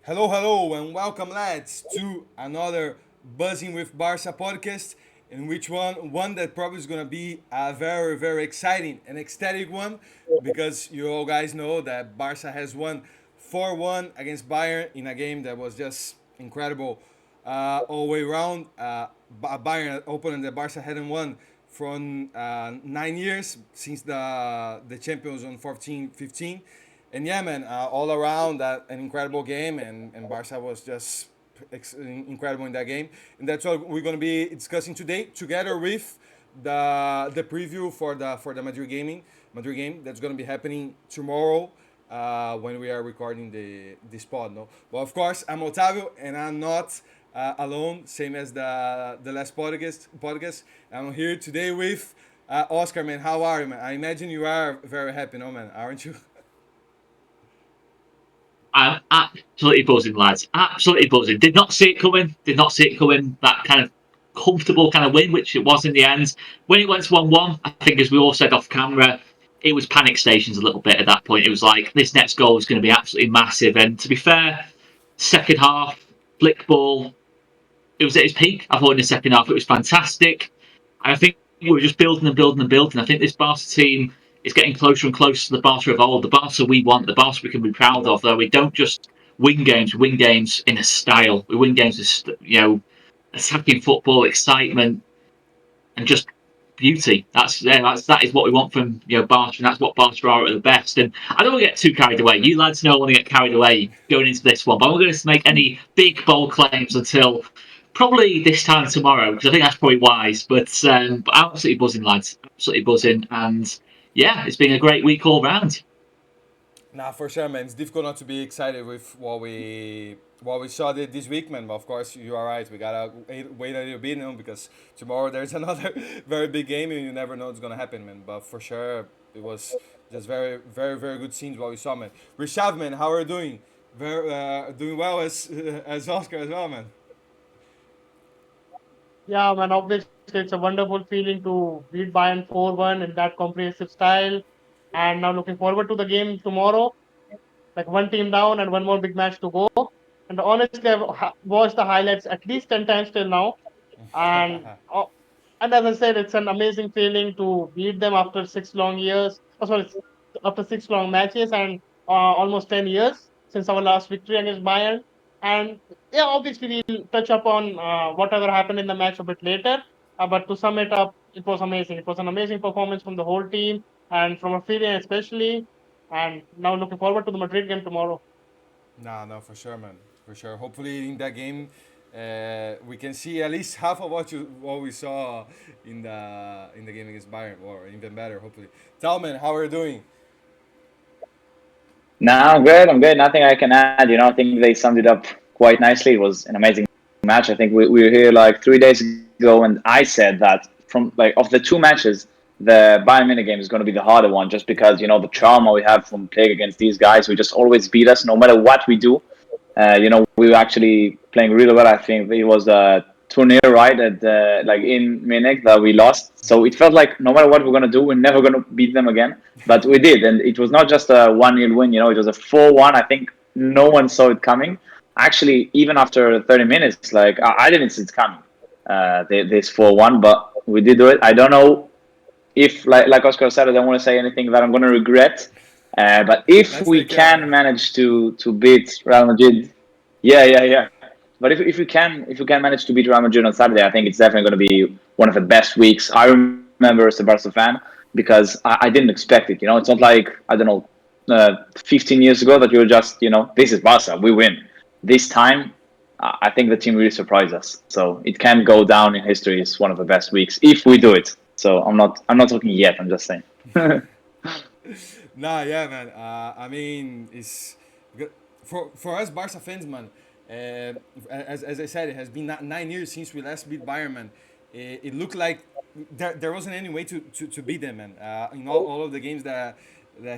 Hello, hello, and welcome, lads, to another Buzzing with Barça podcast. In which one that probably is gonna be a very, very exciting and ecstatic one, because you all guys know that Barça has won 4-1 against Bayern in a game that was just incredible all the way around. Bayern opponent that Barça hadn't won from 9 years since the champions on 14-15. And yeah, man, all around that an incredible game, and Barca was just incredible in that game, and that's what we're gonna be discussing today, together with the preview for the Madrid game that's gonna be happening tomorrow. When we are recording this pod, no. Well, of course, I'm Otavio, and I'm not alone. Same as the last podcast. I'm here today with Oscar, man. How are you, man? I imagine you are very happy, no, man, aren't you? I'm absolutely buzzing, lads. Absolutely buzzing. Did not see it coming. Did not see it coming. That kind of comfortable kind of win, which it was in the end. When it went to 1-1, I think, as we all said off camera, it was panic stations a little bit at that point. It was like, this next goal is going to be absolutely massive. And to be fair, second half, flick ball, it was at its peak. I thought in the second half it was fantastic. And I think we were just building and building and building. I think this Barca team is getting closer and closer to the Barca of old, the Barca we want, the Barca we can be proud of. Though we don't just we win games in a style. We win games with attacking football, excitement, and just beauty. That is what we want from Barca, and that's what Barca are at the best. And I don't want to get too carried away. You lads know I want to get carried away going into this one, but I'm not going to make any big bold claims until probably this time tomorrow, because I think that's probably wise. But absolutely buzzing, lads. Absolutely buzzing. And yeah, it's been a great week all round. Nah, for sure, man. It's difficult not to be excited with what we saw this week, man. But of course, you are right. We gotta wait a little bit, because tomorrow there's another very big game, and you never know what's gonna happen, man. But for sure, it was just very, very, very good scenes what we saw, man. Rishav, man, how are you doing? Very doing well as Oscar as well, man. Yeah, man, obviously it's a wonderful feeling to beat Bayern 4-1 in that comprehensive style. And now looking forward to the game tomorrow. Like one team down and one more big match to go. And honestly, I've watched the highlights at least 10 times till now. And and as I said, it's an amazing feeling to beat them after 6 long years. Oh, sorry, after 6 long matches and almost 10 years since our last victory against Bayern. And yeah, obviously we'll touch upon whatever happened in the match a bit later. But to sum it up, it was amazing. It was an amazing performance from the whole team and from a feeling especially. And now looking forward to the Madrid game tomorrow. Nah, no, for sure, man. For sure. Hopefully, in that game, we can see at least half of what we saw in the game against Bayern, or even better, hopefully. Talman, how are you doing? No, I'm good. I'm good. Nothing I can add. I think they summed it up quite nicely. It was an amazing match. I think we were here like 3 days ago, and I said that from like of the two matches, the Bayern Munich game is going to be the harder one, just because the trauma we have from playing against these guys, who just always beat us no matter what we do. We were actually playing really well. I think it was a tournament, right, at like in Munich that we lost. So it felt like no matter what we're gonna do, we're never gonna beat them again. But we did, and it was not just a 1-0 win. It was a 4-1. I think no one saw it coming. Actually, even after 30 minutes, like I didn't see it coming. This 4-1, but we did do it. I don't know if, like Oscar said, I don't want to say anything that I'm gonna regret. But if Let's we take care, can man. manage to beat Real Madrid, yeah, yeah, yeah. But if we can manage to beat Real Madrid on Saturday, I think it's definitely going to be one of the best weeks. I remember as a Barca fan, because I didn't expect it. It's not like, I don't know, 15 years ago that you were just, this is Barca, we win. This time, I think the team really surprised us. So it can go down in history as one of the best weeks if we do it. So I'm not talking yet. I'm just saying. Nah, yeah, man. I mean, it's for us Barca fans, man. As I said, it has been 9 years since we last beat Bayern, man. It looked like there wasn't any way to beat them, man. In all of the games that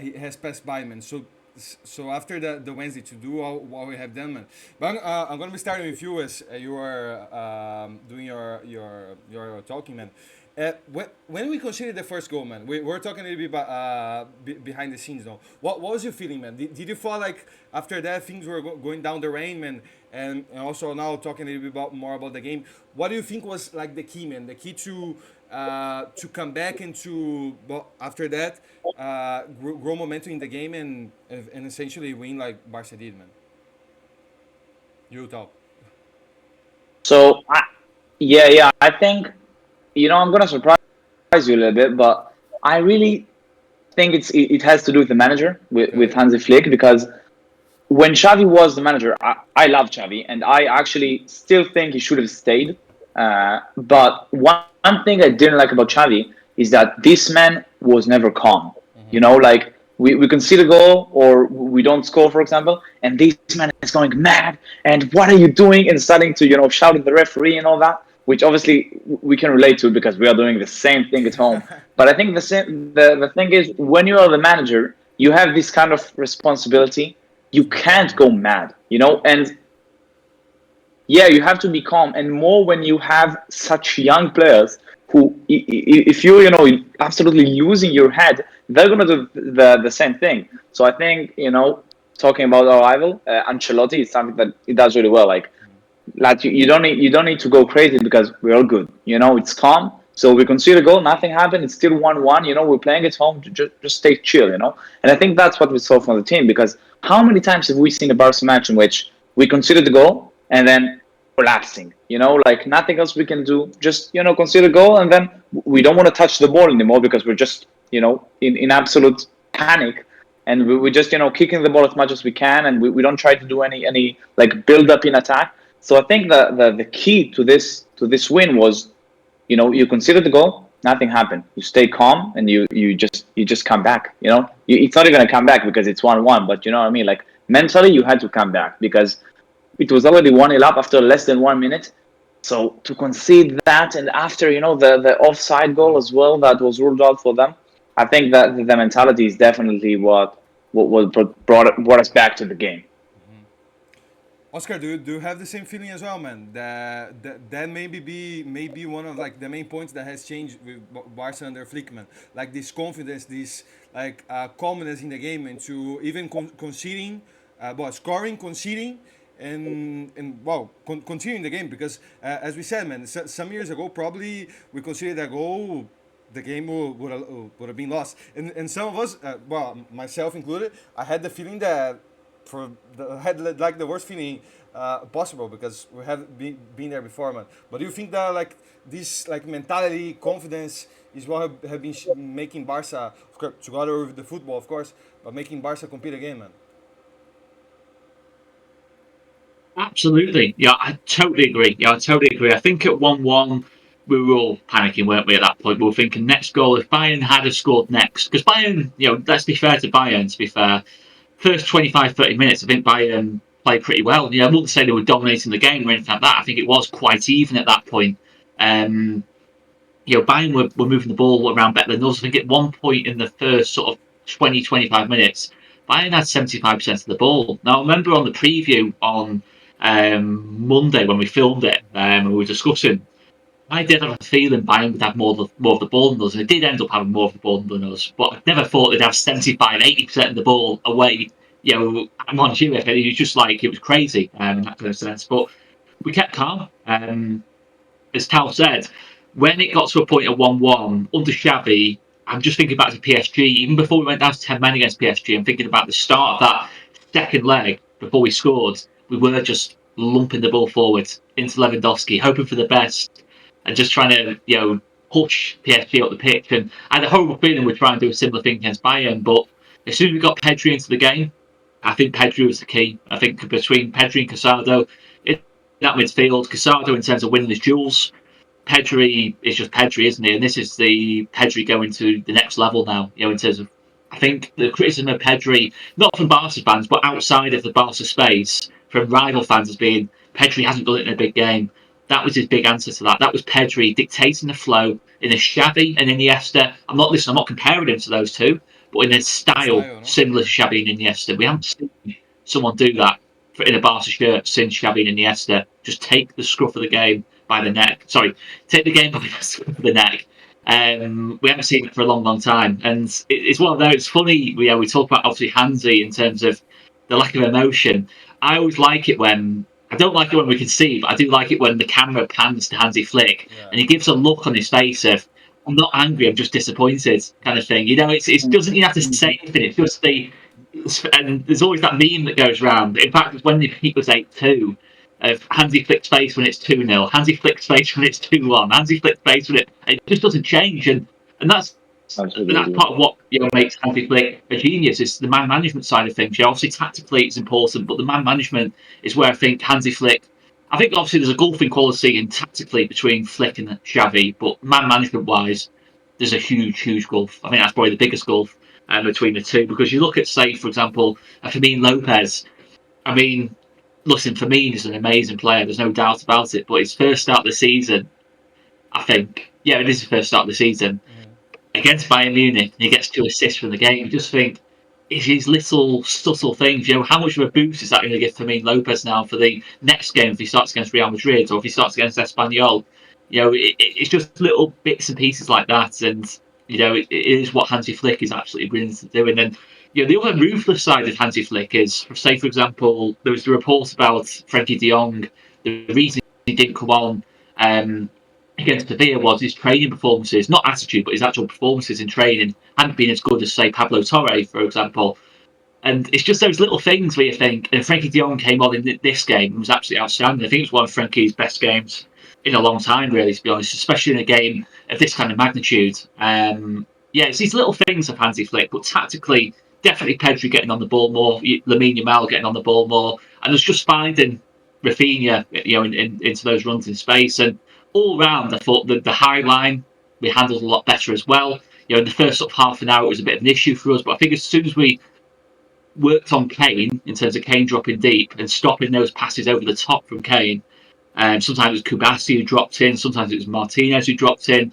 he has passed by, man. So after the Wednesday to do all what we have done, man. But I'm gonna be starting with you as you are doing your talking, man. When we considered the first goal, man, we're talking a little bit about, behind the scenes now. What was your feeling, man? Did you feel like after that things were going down the rain, man? And also now talking a little bit more about the game. What do you think was like the key, man? The key to come back and to, well, after that grow momentum in the game and essentially win like Barca did, man. You talk. So, yeah, I think, I'm gonna surprise you a little bit, but I really think it has to do with the manager, with Okay. Hansi Flick, because when Xavi was the manager, I love Xavi, and I actually still think he should have stayed. But one thing I didn't like about Xavi is that this man was never calm. Like we concede a goal or we don't score, for example, and this man is going mad. And what are you doing? And starting to shout at the referee and all that, which obviously we can relate to because we are doing the same thing at home. But I think the thing is, when you are the manager, you have this kind of responsibility. You To be can't calm. go mad, and yeah, you have to be calm, and more when you have such young players who, if you're absolutely losing your head, they're gonna do the same thing. So I think talking about our rival, Ancelotti is something that he does really well. Like you don't need to go crazy because we're all good. It's calm. So we concede a goal, nothing happened. It's still 1-1. We're playing at home. Just stay chill. And I think that's what we saw from the team because how many times have we seen a Barca match in which we conceded the goal and then collapsing? Like nothing else we can do. Just concede a goal and then we don't want to touch the ball anymore because we're just in absolute panic and we're just kicking the ball as much as we can and we don't try to do any like build up in attack. So I think the key to this win was, you consider the goal, nothing happened. You stay calm and you just come back. It's not even gonna come back because it's 1-1, but you know what I mean. Like mentally, you had to come back because it was already 1-0 up after less than 1 minute. So to concede that and after the offside goal as well that was ruled out for them, I think that the mentality is definitely what brought us back to the game. Oscar, do you have the same feeling as well, man? That maybe one of like the main points that has changed with Barca under Flick, man. Like this confidence, this like calmness in the game, and to even conceding, well, scoring, conceding, and well, continuing the game because as we said, man, some years ago probably we considered that goal the game would have been lost. And some of us, well, myself included, I had the feeling that I had like the worst feeling possible because we have been there before, man. But do you think that like this like mentality, confidence is what have been making Barca, of course, together with the football, of course, but making Barca compete again, man? Absolutely. Yeah, I totally agree. Yeah, I totally agree. I think at 1-1, we were all panicking, weren't we, at that point? We were thinking next goal, if Bayern had have scored next. Because Bayern, let's be fair to Bayern, to be fair. First 25, 30 minutes, I think Bayern played pretty well. I wouldn't say they were dominating the game or anything like that. I think it was quite even at that point. Um, Bayern were moving the ball around better than us. I think at one point in the first sort of 20, 25 minutes, Bayern had 75% of the ball. Now, I remember on the preview on Monday when we filmed it and we were discussing, I did have a feeling Bayern would have more of the ball than us. And they did end up having more of the ball than us. But I never thought they'd have 75, 80% of the ball away. I'm on you. It was just like, it was crazy in that kind of sense. But we kept calm. As Tal said, when it got to a point of 1-1 under Xavi, I'm just thinking back to PSG. Even before we went down to 10 men against PSG, I'm thinking about the start of that second leg before we scored. We were just lumping the ball forward into Lewandowski, hoping for the best, and just trying to, push PSG up the pitch. And I had a horrible feeling we'd try and do a similar thing against Bayern. But as soon as we got Pedri into the game, I think Pedri was the key. I think between Pedri and Casado, in that midfield, Casado in terms of winning his duels, Pedri is just Pedri, isn't he? And this is the Pedri going to the next level now, in terms of, I think the criticism of Pedri, not from Barca fans, but outside of the Barca space, from rival fans, as being Pedri hasn't done it in a big game. That was his big answer to that. That was Pedri dictating the flow in a Xavi and Iniesta. I'm not comparing him to those two, but in a style Style, no? similar to Xavi and Iniesta. We haven't seen someone do that in a Barca shirt since Xavi and Iniesta. Just take the scruff of the game by the neck. Sorry, take the game by the scruff of the neck We haven't seen it for a long, long time, and it's one of those. It's funny. We talk about obviously Hansi in terms of the lack of emotion. I always like it when I don't like it when we can see, but I do like it when the camera pans to Hansi Flick Yeah. and he gives a look on his face of I'm not angry, I'm just disappointed, kind of thing. It doesn't even have to say anything. It's just and there's always that meme that goes around. In fact, it's when the peak was 8-2 of Hansi Flick's face when it's 2-0, Hansi Flick's face when it's 2-1, Hansi Flick's face when it just doesn't change, and that's Absolutely. part of what makes Hansi Flick a genius is the man management side of things. Obviously tactically it's important, but the man management is where I think Hansi Flick. I think obviously there's a golfing quality in tactically between Flick and Xavi, but man management wise, there's a huge, huge gulf. I think that's probably the biggest gulf between the two because you look at, say, for example, Fermin Lopez. I mean, listen, Firmino is an amazing player. There's no doubt about it. But his first start of the season, I think, yeah, it is his first start of the season against Bayern Munich, and he gets 2 assists from the game. You just think it's these little subtle things. How much of a boost is that going to give Firmino Lopez now for the next game if he starts against Real Madrid or if he starts against Espanyol? It's just little bits and pieces like that, and it is what Hansi Flick is absolutely brilliant at doing. And the other ruthless side of Hansi Flick is, say, for example, there was the report about Frankie De Jong. The reason he didn't come on against Sevilla was his training performances, not attitude, but his actual performances in training hadn't been as good as, say, Pablo Torre, for example. And it's just those little things where you think, and Frankie de Jong came on in this game and was absolutely outstanding. I think it was one of Frankie's best games in a long time, really, to be honest, especially in a game of this kind of magnitude. It's these little things of Hansi Flick, but tactically, definitely Pedri getting on the ball more, Lamine Yamal getting on the ball more, and it's just finding Rafinha, into those runs in space. And all round, I thought the high line we handled a lot better as well. In the first sort of half an hour, it was a bit of an issue for us, but I think as soon as we worked on Kane in terms of Kane dropping deep and stopping those passes over the top from Kane. Sometimes it was Kubasi who dropped in, sometimes it was Martinez who dropped in.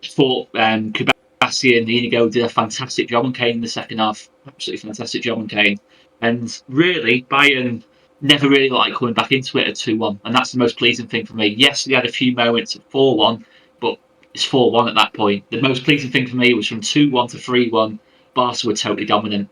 Thought Kubasi and Inigo did a fantastic job on Kane in the second half. Absolutely fantastic job on Kane. And really, Bayern never really liked coming back into it at 2-1. And that's the most pleasing thing for me. Yes, they had a few moments at 4-1, but it's 4-1 at that point. The most pleasing thing for me was from 2-1 to 3-1. Barca were totally dominant.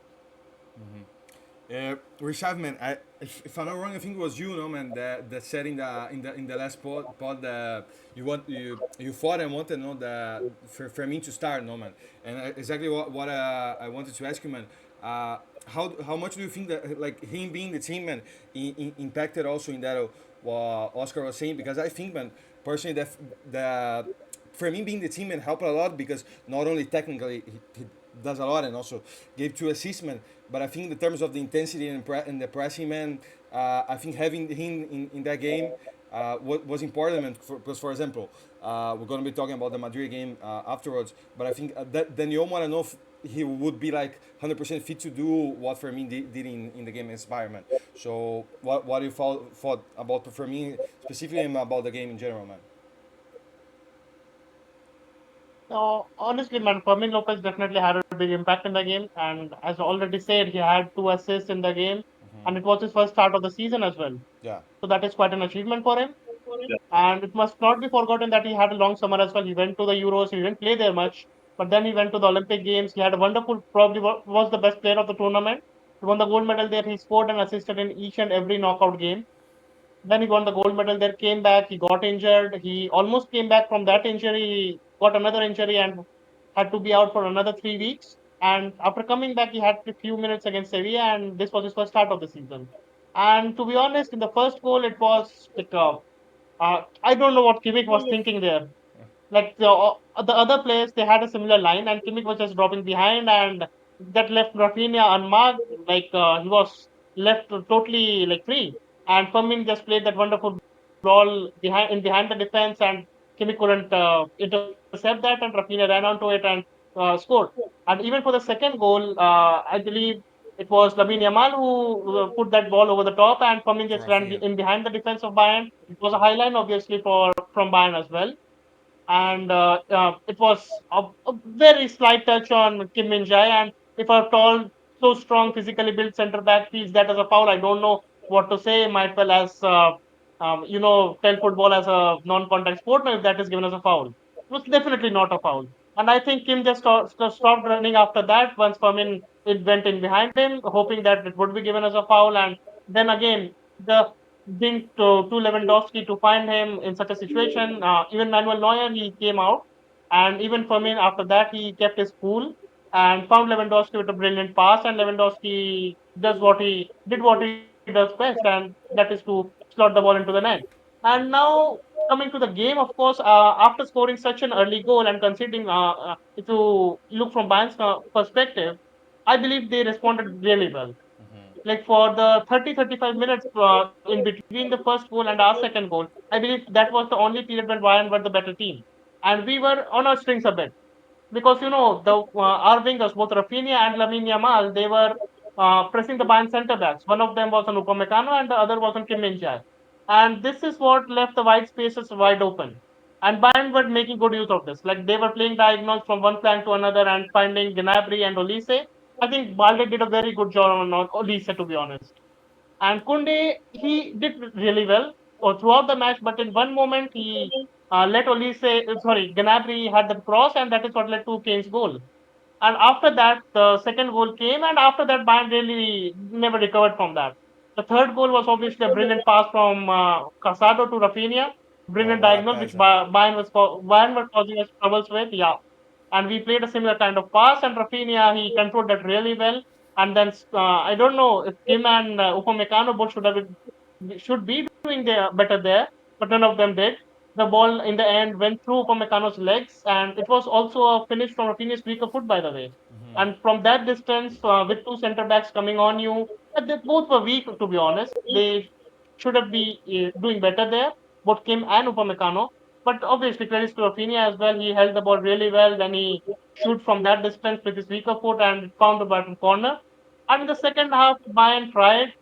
Rishad, man, if I'm not wrong, I think it was you, no, man, that said in the last pod that you thought and wanted, no, for me to start, no, man, and exactly what I wanted to ask you, man. How much do you think that like him being the team, man, impacted also in that what Oscar was saying? Because I think, man, personally, that for me being the team and helped a lot because not only technically he does a lot and also gave 2 assists, man. But I think in terms of the intensity and the pressing, man, I think having him in that game was important, man. Because, for example, we're going to be talking about the Madrid game afterwards. But I think that then you want to know if he would be like 100% fit to do what Fermin did in the game against Bayern, man. So what do you thought about Fermin specifically and about the game in general, man? So honestly, man, Fermin Lopez definitely had a big impact in the game, and as already said, he had 2 assists in the game, and it was his first start of the season as well. Yeah. So that is quite an achievement for him. And it must not be forgotten that he had a long summer as well. He went to the Euros, he didn't play there much, but then he went to the Olympic Games. He had a wonderful, probably was the best player of the tournament. He won the gold medal there. He scored and assisted in each and every knockout game. Then he won the gold medal there, came back, he got injured. He almost came back from that injury, got another injury, and had to be out for another 3 weeks. And after coming back, he had a few minutes against Sevilla, and this was his first start of the season. And to be honest, in the first goal, it was like I don't know what Kimmich was thinking there. Like the other players, they had a similar line, and Kimmich was just dropping behind, and that left Rafinha unmarked. Like he was left totally like free, and Firmin just played that wonderful ball behind the defense, and Kimmich couldn't intercept that, and Rafinha ran onto it and scored. And even for the second goal, I believe it was Lamine Yamal who put that ball over the top, and Firmin For just ran Rafinha. in behind the defense of Bayern. It was a high line, obviously, for from Bayern as well, and it was a very slight touch on Kim Min Jae. And if a tall, so strong, physically built centre back feels that as a foul, I don't know what to say. Might well as tell football as a non-contact sport now if that is given as a foul. was definitely not a foul. And I think Kim just stopped running after that once Fermin it went in behind him, hoping that it would be given as a foul. And then again, the thing to Lewandowski to find him in such a situation. Even Manuel Neuer, he came out. And even Fermin, after that, he kept his cool and found Lewandowski with a brilliant pass. And Lewandowski what he does best, and that is to slot the ball into the net. And now coming to the game, of course, after scoring such an early goal and conceding, if you look from Bayern's perspective, I believe they responded really well. Like for the 30-35 minutes in between the first goal and our second goal, I believe that was the only period when Bayern were the better team. And we were on our strings a bit because the our wingers, both Rafinha and Lamine Yamal, they were pressing the Bayern centre backs. One of them was on Upamecano and the other was on Kim Min-jae. And this is what left the wide spaces wide open. And Bayern were making good use of this. Like they were playing diagonals from one flank to another and finding Gnabry and Olise. I think Balde did a very good job on Olise, to be honest. And Kunde, he did really well throughout the match, but in one moment he let Olise, Gnabry had the cross, and that is what led to Kane's goal. And after that, the second goal came, and after that, Bayern really never recovered from that. The third goal was obviously a brilliant pass from Casado to Rafinha, Wow, brilliant what a diagonal, which pass, man. Bayern were causing us troubles with. Yeah, and we played a similar kind of pass, and Rafinha he controlled that really well. And then I don't know if Kim and Upamecano both should be doing better there, but none of them did. The ball in the end went through Upamecano's legs, and it was also a finish from Rafinha's weaker foot, by the way. And from that distance, with two centre backs coming on you, they both were weak, to be honest. They should have been doing better there, both Kim and Upamecano. But obviously, credits to Rafinha as well. He held the ball really well. Then he shoot from that distance with his weaker foot and found the bottom corner. And in the second half, Bayern tried,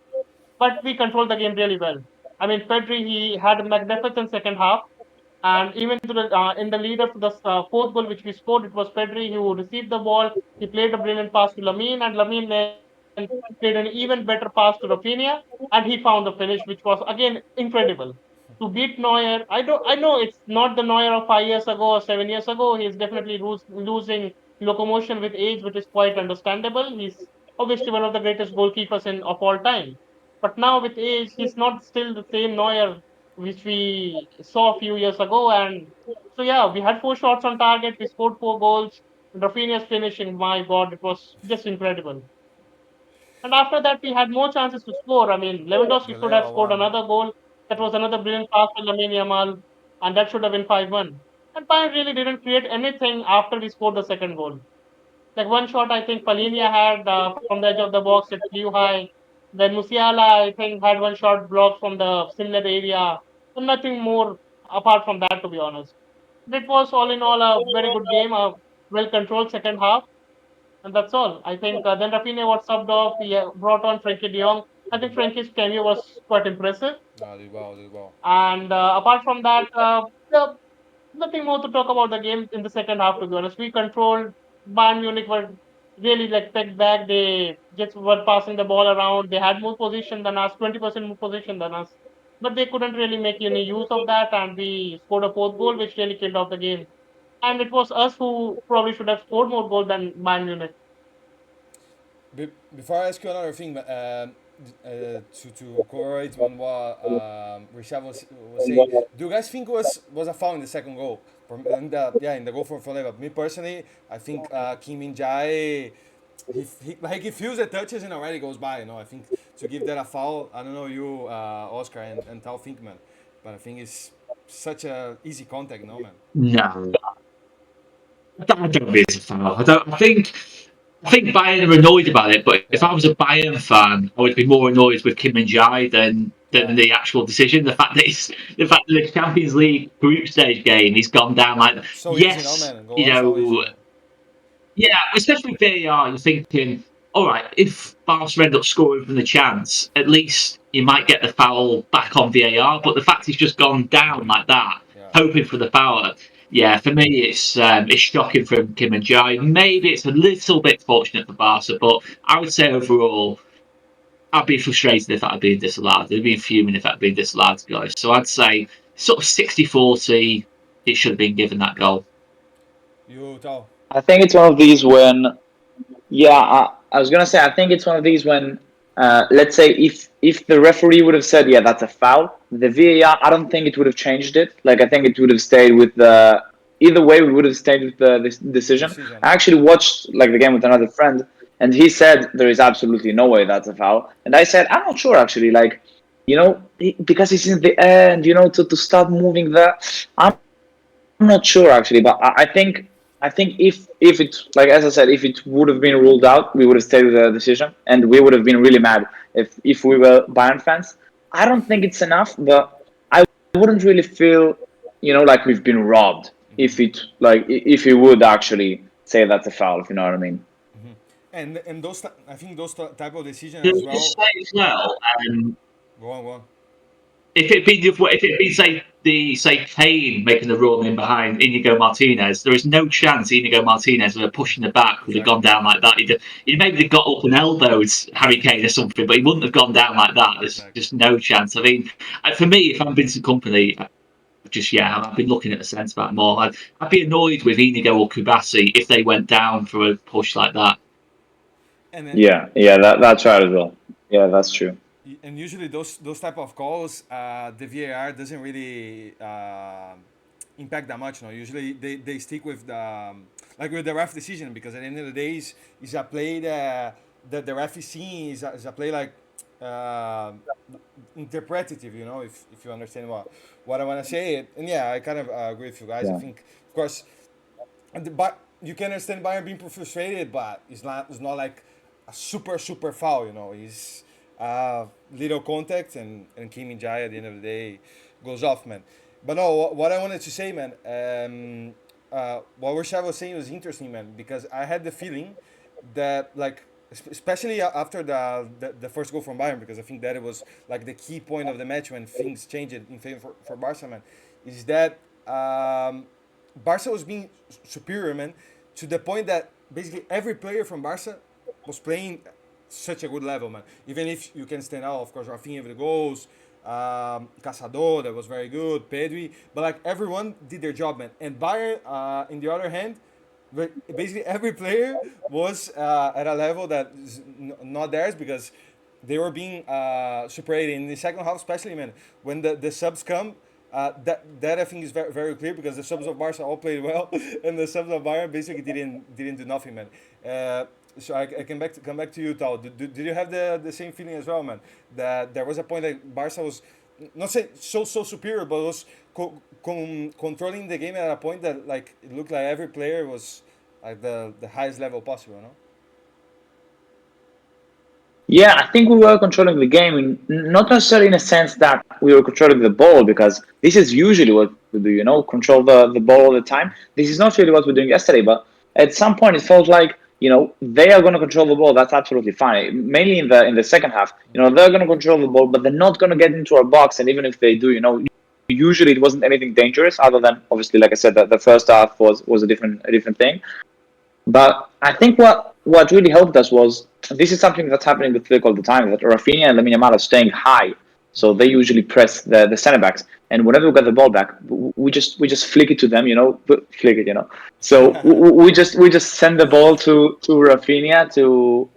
but we controlled the game really well. I mean, Pedri, he had a magnificent second half. And even in the lead up to the fourth goal, which we scored, it was Pedri who received the ball. He played a brilliant pass to Lamine, and Lamine then played an even better pass to Rafinha, and he found the finish, which was again incredible. To beat Neuer, I know it's not the Neuer of 5 years ago or 7 years ago. He's definitely losing locomotion with age, which is quite understandable. He's obviously one of the greatest goalkeepers of all time. But now with age, he's not still the same Neuer which we saw a few years ago. And so, yeah, we had 4 shots on target. We scored 4 goals. Rafinha's finishing, my God, it was just incredible. And after that, we had more chances to score. I mean, Lewandowski could have Galera scored one. another goal. That was another brilliant pass from Lamine Yamal, and that should have been 5-1. And Bayern really didn't create anything after we scored the second goal. Like one shot, I think Palinia had from the edge of the box, it flew high. Then Musiala, I think, had one shot blocked from the similar area. So nothing more apart from that, to be honest. It was all in all a very good game, a well controlled second half, and that's all. I think then Rafinha was subbed off. He brought on Frankie de Jong. I think Frankie's cameo was quite impressive. No, did well, did well. And apart from that, nothing more to talk about the game in the second half, to be honest. We controlled. Bayern Munich were really like pegged back. They just were passing the ball around. They had more position than us, 20% more position than us. But they couldn't really make any use of that, and we scored a fourth goal, which really killed off the game. And it was us who probably should have scored more goals than Bayern Munich. Before I ask you another thing, to correlate on what Rishad was saying, do you guys think was a foul in the second goal? In the goal for Liverpool. Me personally, I think Kim Min Jae, he feels the touches and already goes by. I think to give that a foul, I don't know you, Oscar and Tal think, man, but I think it's such a easy contact, no, man. No, I don't think it's a foul. I think Bayern are annoyed about it, but if Yeah, I was a Bayern fan, I would be more annoyed with Kim Min Jae than yeah. the actual decision. The fact that the Champions League group stage game, he's gone down like that. So easy, no, Yes, man. Go on, so easy, man. yeah, especially with VAR, you're thinking, all right, if Barca end up scoring from the chance, at least you might get the foul back on VAR. But the fact he's just gone down like that, Yeah. hoping for the foul, yeah, for me it's shocking from Kim and Jai. Maybe it's a little bit fortunate for Barca, but I would say overall, I'd be frustrated if that had been disallowed. I'd be fuming if that had been disallowed, to be honest. So I'd say sort of 60-40, it should have been given that goal. You tell. I think it's one of these when, yeah, I was gonna say, I think it's one of these when, let's say if the referee would have said, yeah, that's a foul, the VAR, I don't think it would have changed it. Like I think it would have stayed with the. Either way, we would have stayed with the this decision. Decision. I actually watched like the game with another friend, and he said there is absolutely no way that's a foul, and I said I'm not sure actually. Like, because he's in the air, and to start moving there, I'm not sure actually, but I think if it, like as I said, if it would have been ruled out, we would have stayed with the decision, and we would have been really mad if we were Bayern fans. I don't think it's enough, but I wouldn't really feel, like we've been robbed if it would actually say that's a foul, if you know what I mean. And I think those type of decision Can as I just well. say as well, Go on, go on. if it been say Kane making the run in behind Inigo Martinez, there is no chance Inigo Martinez would have pushing the back would have gone Exactly. down like that. He'd maybe have got up and elbowed Harry Kane or something, but he wouldn't have gone down like that. There's Exactly. just no chance. I mean, for me, if I'm Vincent Company, I've been looking at the sense back more. I'd be annoyed with Inigo or Kubasi if they went down for a push like that. And then Yeah, that's right as well. Yeah, that's true. and usually those type of calls, the VAR doesn't really impact that much. No, usually they stick with like with the ref decision, because at the end of the day, is a play that the ref is seeing, is a play like uh, interpretative. If you understand what I want to say. And yeah, I kind of agree with you guys. I Yeah. think, of course, but you can understand Bayern being frustrated, but it's not like a super foul. He's little contact, and Kim Jai at the end of the day goes off, man. But no, what I wanted to say, man. What Rashad was saying was interesting, man, because I had the feeling that, like, especially after the first goal from Bayern, because I think that it was like the key point of the match when things changed in favor for Barca, man, is that Barca was being superior, man, to the point that basically every player from Barca was playing such a good level, man. Even if you can stand out, of course, Rafinha with the goals, Caçador, that was very good, Pedri, but like everyone did their job, man. And Bayern, in the other hand, basically every player was at a level that is not theirs, because they were being separated in the second half, especially, man, when the subs come. That I think is very, very clear, because the subs of Barca all played well, and the subs of Bayern basically didn't do nothing, man. So I can come back to you, Tal. Did you have the same feeling as well, man? That there was a point that Barca was not say so superior, but was controlling the game at a point that, like, it looked like every player was like the highest level possible, no? Yeah, I think we were controlling the game, not necessarily in a sense that we were controlling the ball, because this is usually what we do, control the ball all the time. This is not really what we're doing yesterday, but at some point it felt like, they are going to control the ball. That's absolutely fine. Mainly in the second half, they're going to control the ball, but they're not going to get into our box. And even if they do, usually it wasn't anything dangerous, other than obviously, like I said, that the first half was a different thing. But I think what really helped us was, this is something that's happening with Flick all the time, that Rafinha and Lamine Yamal are staying high, so they usually press the center backs, and whenever we get the ball back, we just flick it to them, flick it, So we just send the ball to Rafinha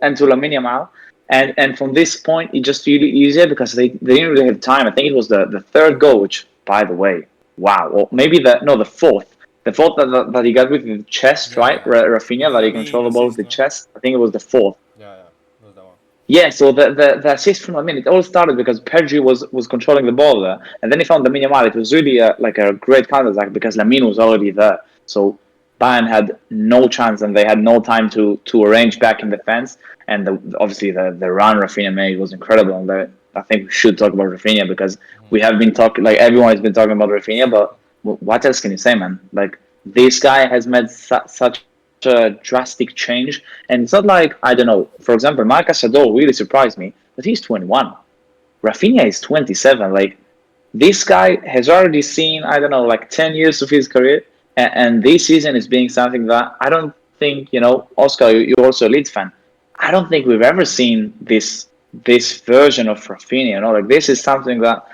and to Lamine Yamal, and from this point it's just really easier, because they didn't really have time. I think it was the third goal, which, by the way, wow, or maybe the fourth. The fourth that he got with the chest, Yeah, right? yeah. Rafinha, With that he Lamine controlled the ball with assist, the no? chest. I think it was the fourth. Yeah, was that one. Yeah, so the assist from Lamine, it all started because Pedri was controlling the ball there, and then he found Lamine Yamal. It was really like a great counter attack, because Lamine was already there. So Bayern had no chance, and they had no time to arrange back in defense. And obviously the run Rafinha made was incredible. And I think we should talk about Rafinha, because we have been talking, like everyone has been talking about Rafinha, but what else can you say, man? Like, this guy has made such a drastic change, and it's not like, I don't know. For example, Marcus Sador really surprised me, but he's 21. Rafinha is 27. Like, this guy has already seen, I don't know, like 10 years of his career, and this season is being something that I don't think, Oscar, you're also a Leeds fan. I don't think we've ever seen this version of Rafinha. Like, this is something that,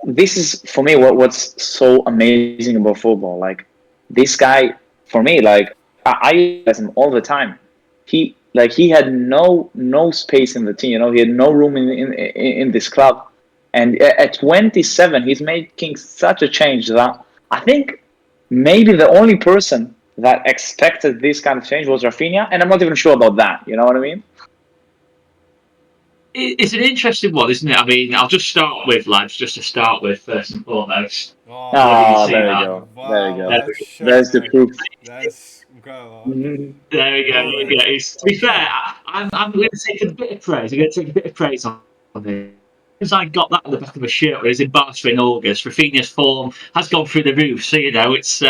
this is for me what's so amazing about football. Like, this guy for me, like I utilize him all the time. He had no space in the team. He had no room in this club. And at 27, he's making such a change that I think maybe the only person that expected this kind of change was Rafinha, and I'm not even sure about that. You know what I mean? It's an interesting one, isn't it? I mean, I'll just start with, lads, just to start with, first and foremost. Oh, Where did you Oh, see there we that? go. There we wow, go. that's There's the shocking. proof. That's incredible. Mhm. There we go. Love There we it. go. To be fair, I'm going to take a bit of praise. I'm going to take a bit of praise on this. Because I got that on the back of a shirt when I was in Barça in August, Rafinha's form has gone through the roof. So, it's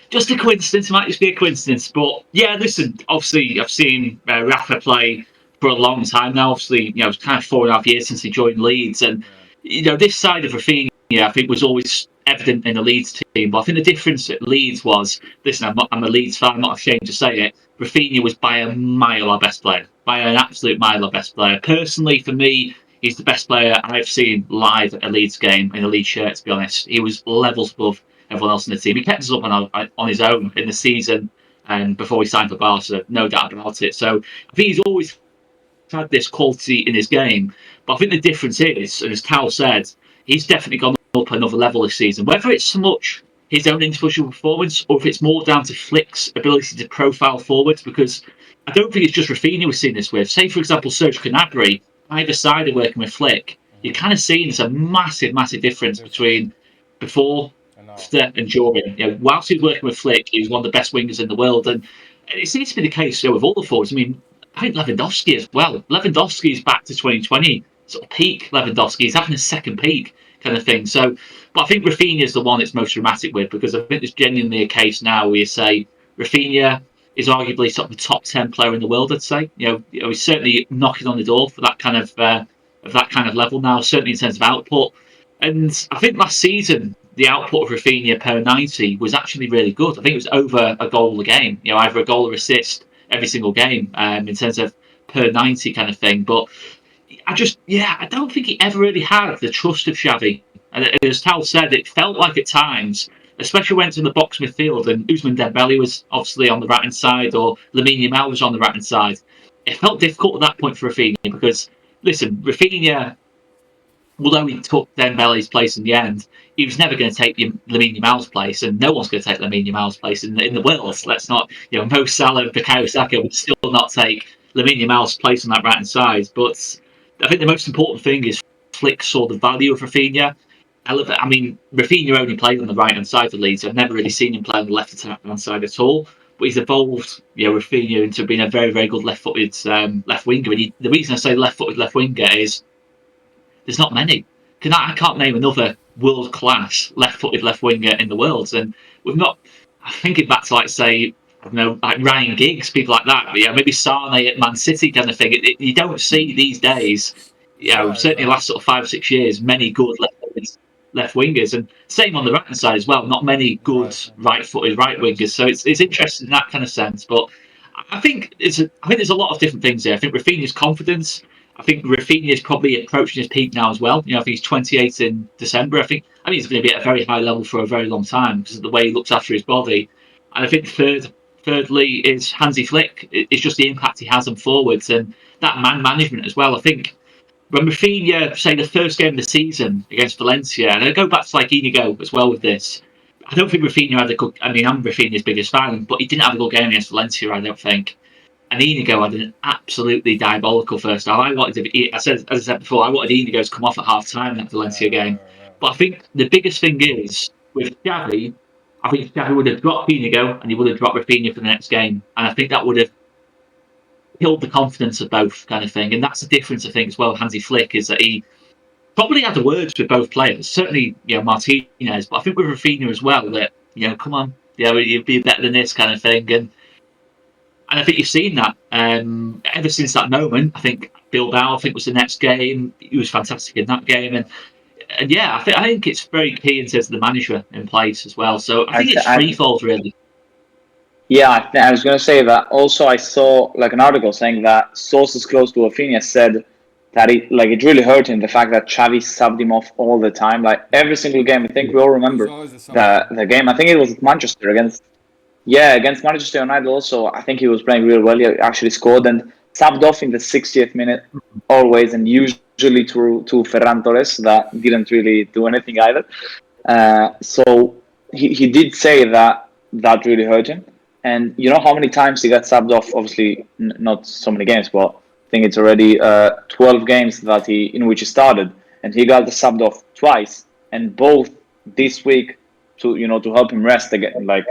just a coincidence. It might just be a coincidence. But, yeah, listen, obviously, I've seen Rafa play for a long time now. Obviously, it's kind of 4.5 years since he joined Leeds. And, this side of Rafinha, I think, was always evident in the Leeds team. But I think the difference at Leeds was, listen, I'm a Leeds fan, I'm not ashamed to say it. Rafinha was by a mile our best player, by an absolute mile our best player. Personally, for me, he's the best player I've seen live at a Leeds game in a Leeds shirt, to be honest. He was levels above everyone else in the team. He kept us up on his own in the season and before he signed for Barca, no doubt about it. So I think he's always had this quality in his game. But I think the difference is, and as Tal said, he's definitely gone up another level this season. Whether it's so much his own individual performance or if it's more down to Flick's ability to profile forwards, because I don't think it's just Rafinha we're seeing this with. Say, for example, Serge Gnabry, either side of working with Flick, you're kind of seeing there's a massive, massive difference between before, I know. after, and during. Whilst he was working with Flick, he was one of the best wingers in the world, and it seems to be the case with all the forwards. I mean, I think Lewandowski as well. Lewandowski is back to 2020, sort of peak Lewandowski. He's having a second peak kind of thing. So, but I think Rafinha is the one it's most dramatic with because I think there's genuinely a case now where you say Rafinha is arguably sort of the top 10 player in the world. I'd say, he's certainly knocking on the door for that kind of level now. Certainly in terms of output. And I think last season the output of Rafinha per 90 was actually really good. I think it was over a goal a game. Either a goal or assist every single game in terms of per 90 kind of thing. But I don't think he ever really had the trust of Xavi. And as Tal said, it felt like at times, especially when it's in the box midfield and Ousmane Dembele was obviously on the right hand side or Lamine Yamal was on the right hand side, it felt difficult at that point for Rafinha because, listen, Rafinha, although he took Dembele's place in the end, he was never going to take Lamine Yamal's place, and no one's going to take Lamine Yamal's place in the world. Let's not, Mo Salah and Bukayo Saka would still not take Lamine Yamal's place on that right hand side. But I think the most important thing is Flick saw the value of Rafinha. I mean, Rafinha only played on the right hand side of Leeds. I've never really seen him play on the left hand side at all. But he's evolved, Rafinha into being a very, very good left-footed left winger. And the reason I say left-footed left winger is there's not many. I can't name another world class left-footed left winger in the world, and we've not. I'm thinking back to like Ryan Giggs, people like that. But maybe Sane at Man City kind of thing. You don't see these days. Yeah, Certainly the last sort of 5 or 6 years, many good left wingers, and same on the right hand side as well. Not many good right-footed right wingers. So it's interesting in that kind of sense. But I think there's a lot of different things here. I think Rafinha's confidence. I think Rafinha is probably approaching his peak now as well. I think he's 28 in December. I think he's going to be at a very high level for a very long time because of the way he looks after his body. And I think thirdly is Hansi Flick. It's just the impact he has on forwards and that man management as well. I think when Rafinha, say the first game of the season against Valencia, and I go back to like Inigo as well with this. I don't think Rafinha had a good. I mean, I'm Rafinha's biggest fan, but he didn't have a good game against Valencia. I don't think. And Inigo had an absolutely diabolical first half. As I said before, I wanted Inigo to come off at half time in that Valencia game. But I think the biggest thing is with Xavi, I think Xavi would have dropped Inigo and he would have dropped Rafinha for the next game. And I think that would have killed the confidence of both kind of thing. And that's the difference, I think, as well. Hansi Flick is that he probably had the words with both players. Certainly, Martinez, but I think with Rafinha as well that, come on, you'd be better than this kind of thing. And I think you've seen that ever since that moment. I think Bilbao, was the next game. He was fantastic in that game, and I think it's very key in terms of the manager in place as well. So I think it's threefold really. Yeah, I was going to say that. Also, I saw like an article saying that sources close to Rafinha said that it really hurt him the fact that Xavi subbed him off all the time, like every single game. I think we all remember the game. I think it was at Manchester against. Yeah, against Manchester United also, I think he was playing really well. He actually scored and subbed off in the 60th minute always, and usually to Ferran Torres that didn't really do anything either. So he did say that that really hurt him. And you know how many times he got subbed off? Obviously, not so many games, but I think it's already 12 games that he in which he started, and he got subbed off twice, and both this week to help him rest again, like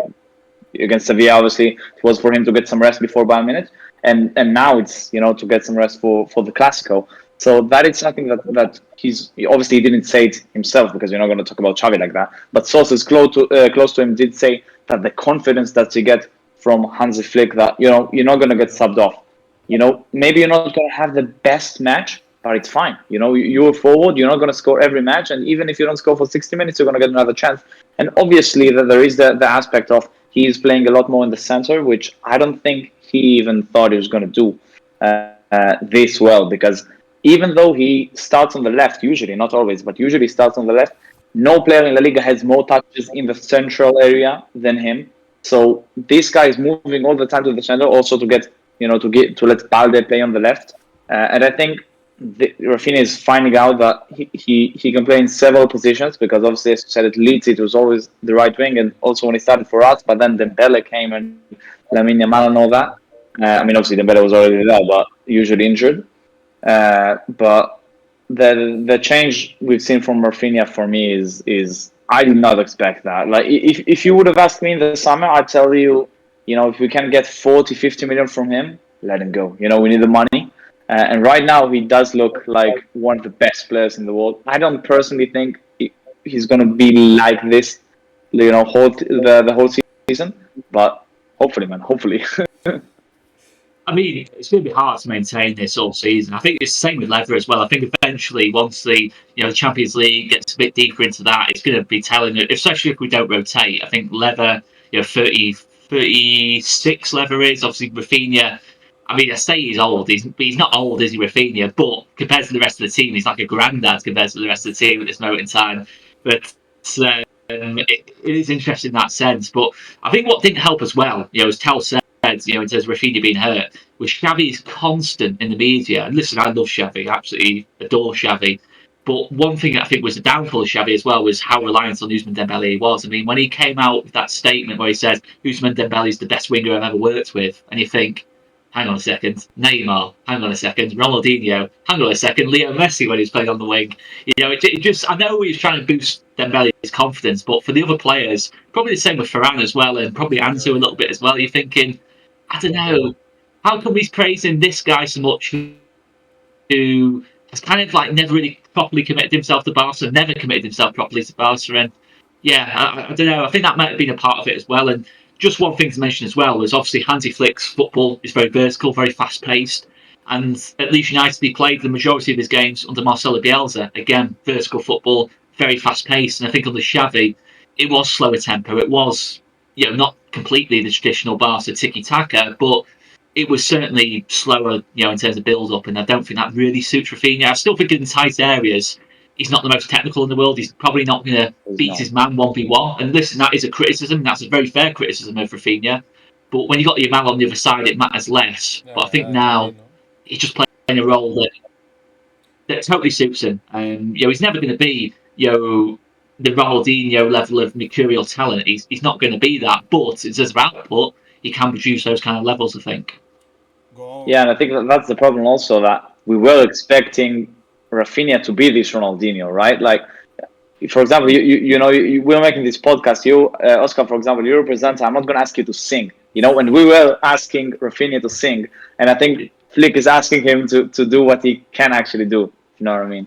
against Sevilla. Obviously, it was for him to get some rest before Bayern Munich, and now it's to get some rest for the Clasico. So that is something that he obviously he didn't say it himself because you're not going to talk about Xavi like that. But sources close to him did say that the confidence that you get from Hansi Flick, that you're not going to get subbed off. Maybe you're not going to have the best match, but it's fine. You're forward. You're not going to score every match, and even if you don't score for 60 minutes, you're going to get another chance. And obviously, there is the aspect of he's playing a lot more in the center, which I don't think he even thought he was going to do this well. Because even though he starts on the left, usually, not always, but usually starts on the left, no player in La Liga has more touches in the central area than him. So this guy is moving all the time to the center, also to get to let Balde play on the left. And I think Rafinha is finding out that he can play in several positions because obviously, as you said, at Leeds it was always the right wing, and also when he started for us. But then Dembele came and Lamine Yamal and all that. I mean, obviously Dembele was already there, but usually injured. But the change we've seen from Rafinha for me is I did not expect that. Like if you would have asked me in the summer, I'd tell you, if we can get 40, 50 million from him, let him go. We need the money. And right now, he does look like one of the best players in the world. I don't personally think he's going to be like this, the whole season. But hopefully, man, hopefully. I mean, it's going to be hard to maintain this all season. I think it's the same with Lever as well. I think eventually, once the Champions League gets a bit deeper into that, it's going to be telling it, especially if we don't rotate. I think Lever, 36 Lever is. Obviously, Rafinha, I mean, I say he's old. He's not old, is he, Rafinha? But compared to the rest of the team, he's like a granddad compared to the rest of the team at this moment in time. But it is interesting in that sense. But I think what didn't help as well, as Tal said, in terms of Rafinha being hurt, was Xavi's constant in the media. And listen, I love Xavi, I absolutely adore Xavi. But one thing that I think was the downfall of Xavi as well was how reliant on Ousmane Dembele he was. I mean, when he came out with that statement where he said, Ousmane Dembele is the best winger I've ever worked with, and you think, hang on a second, Neymar, hang on a second, Ronaldinho, hang on a second, Leo Messi when he was playing on the wing. It just, I know he was trying to boost Dembele's confidence, but for the other players, probably the same with Ferran as well, and probably Ansu a little bit as well, you're thinking, I don't know, how come he's praising this guy so much who has kind of like never really properly committed himself to Barca, never committed himself properly to Barca, and yeah, I don't know, I think that might have been a part of it as well. And just one thing to mention as well was obviously Hansi Flick's football is very vertical, very fast-paced, and at Leeds United he played the majority of his games under Marcelo Bielsa. Again, vertical football, very fast-paced, and I think under Xavi it was slower tempo. It was, not completely the traditional Barca tiki-taka, but it was certainly slower, in terms of build-up, and I don't think that really suits Rafinha. I still think in tight areas, he's not the most technical in the world. He's probably not going to beat his man 1v1. And listen, that is a criticism. That's a very fair criticism of Rafinha. But when you've got Yamal on the other side, it matters less. But I think now he's just playing a role that totally suits him. He's never going to be, the Ronaldinho level of mercurial talent. He's not going to be that. But in terms of output, he can produce those kind of levels, I think. Yeah, and I think that's the problem also, that we were expecting Rafinha to be this Ronaldinho, right? Like, for example, we're making this podcast. Oscar, for example, you're a presenter. I'm not going to ask you to sing, and we were asking Rafinha to sing, and I think Flick is asking him to do what he can actually do. You know what I mean?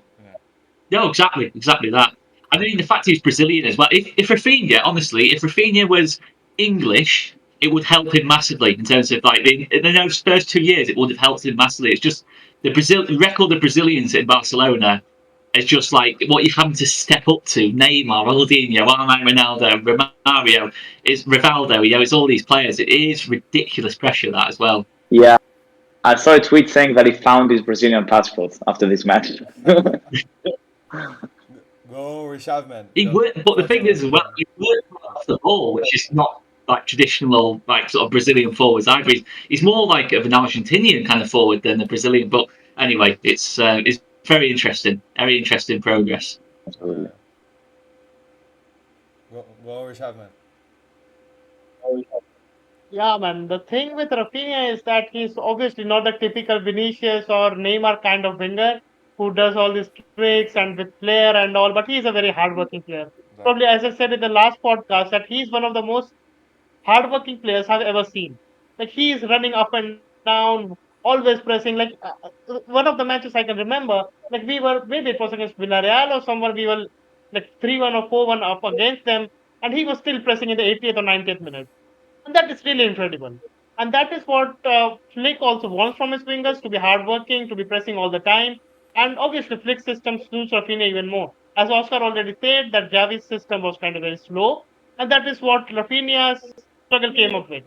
No, exactly that. I mean, the fact he's Brazilian as well. If Rafinha was English, it would help him massively in terms of like in those first 2 years. It would have helped him massively. It's just the record of Brazilians in Barcelona is just like what you're having to step up to. Neymar, Ronaldinho, Ronaldo, Romario, is Rivaldo. It's all these players. It is ridiculous pressure, that as well. Yeah, I saw a tweet saying that he found his Brazilian passport after this match. Go Rishav, man. But the thing is, as well, he worked off the ball, which is not like traditional like sort of Brazilian forwards either. He's more like of an Argentinian kind of forward than a Brazilian. But anyway, it's very interesting progress. Absolutely. What always have, man? Yeah, man. The thing with Rafinha is that he's obviously not the typical Vinicius or Neymar kind of winger who does all these tricks and with flair and all, but he's a very hardworking player. Probably, Exactly. as I said in the last podcast, that he's one of the most hardworking players I've ever seen. Like he is running up and down, always pressing. Like one of the matches I can remember, like we were maybe it was against Villarreal or someone we were like 3-1 or 4-1 up against them, and he was still pressing in the 80th or 90th minute. And that is really incredible. And that is what Flick also wants from his wingers to be hardworking, to be pressing all the time. And obviously, Flick's system suits Rafinha even more. As Oscar already said, that Javi's system was kind of very slow. And that is what Rafinha's struggle came up with.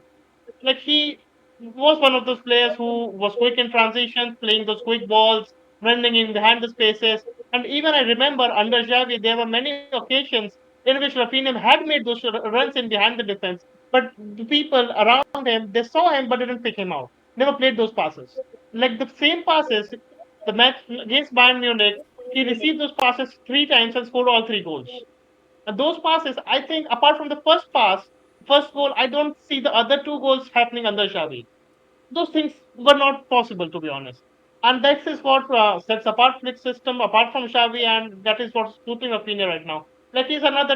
Like he was one of those players who was quick in transitions, playing those quick balls, running in behind the spaces. And even I remember under Xavi, there were many occasions in which Rafinha had made those runs in behind the defense, but the people around him they saw him but didn't pick him out. Never played those passes. Like the same passes, the match against Bayern Munich, he received those passes 3 times and scored all 3 goals. And those passes, I think, apart from the first pass, first goal, I don't see the other 2 goals happening under Xavi. Those things were not possible, to be honest. And that is what sets apart Flick's system, apart from Xavi, and that is what's suiting Rafinha right now. Like he's not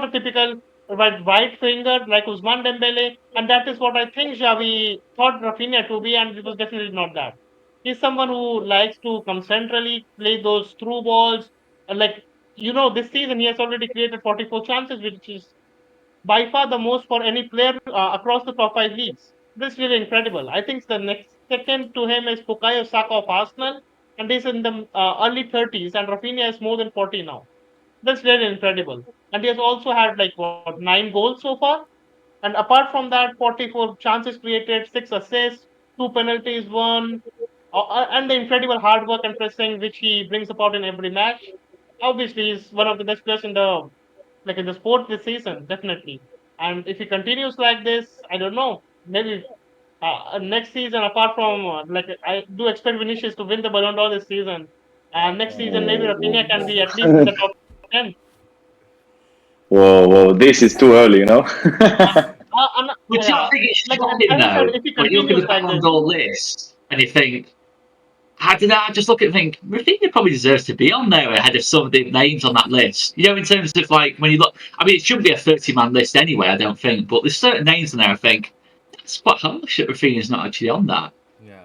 a typical right winger like Usman Dembele, and that is what I think Xavi thought Rafinha to be, and it was definitely not that. He's someone who likes to come centrally, play those through balls, and like this season he has already created 44 chances, which is by far the most for any player across the top 5 leagues. This is really incredible. I think the next second to him is Bukayo Saka of Arsenal, and he's in the early 30s, and Rafinha is more than 40 now. That's really incredible. And he has also had like what 9 goals so far. And apart from that, 44 chances created, 6 assists, 2 penalties won, and the incredible hard work and pressing which he brings about in every match. Obviously, he's one of the best players in the sport this season, definitely. And if he continues like this, I don't know, maybe next season, apart from I do expect Vinicius to win the Ballon d'Or this season. And next season, maybe Rafinha can be at least in the top 10. Whoa, this is too early, you know? Would you Yeah, not think it's like shocking as I said, though if he when you look at continues the like Ballon this, d'Or list and you think, I don't know, I just look at it and think Rafinha probably deserves to be on there ahead of some of the names on that list. You know, in terms of like when you look, I mean, it shouldn't be a 30-man list anyway, I don't think, but there's certain names in there I think that's quite harsh that Rafinha's not actually on that. Yeah.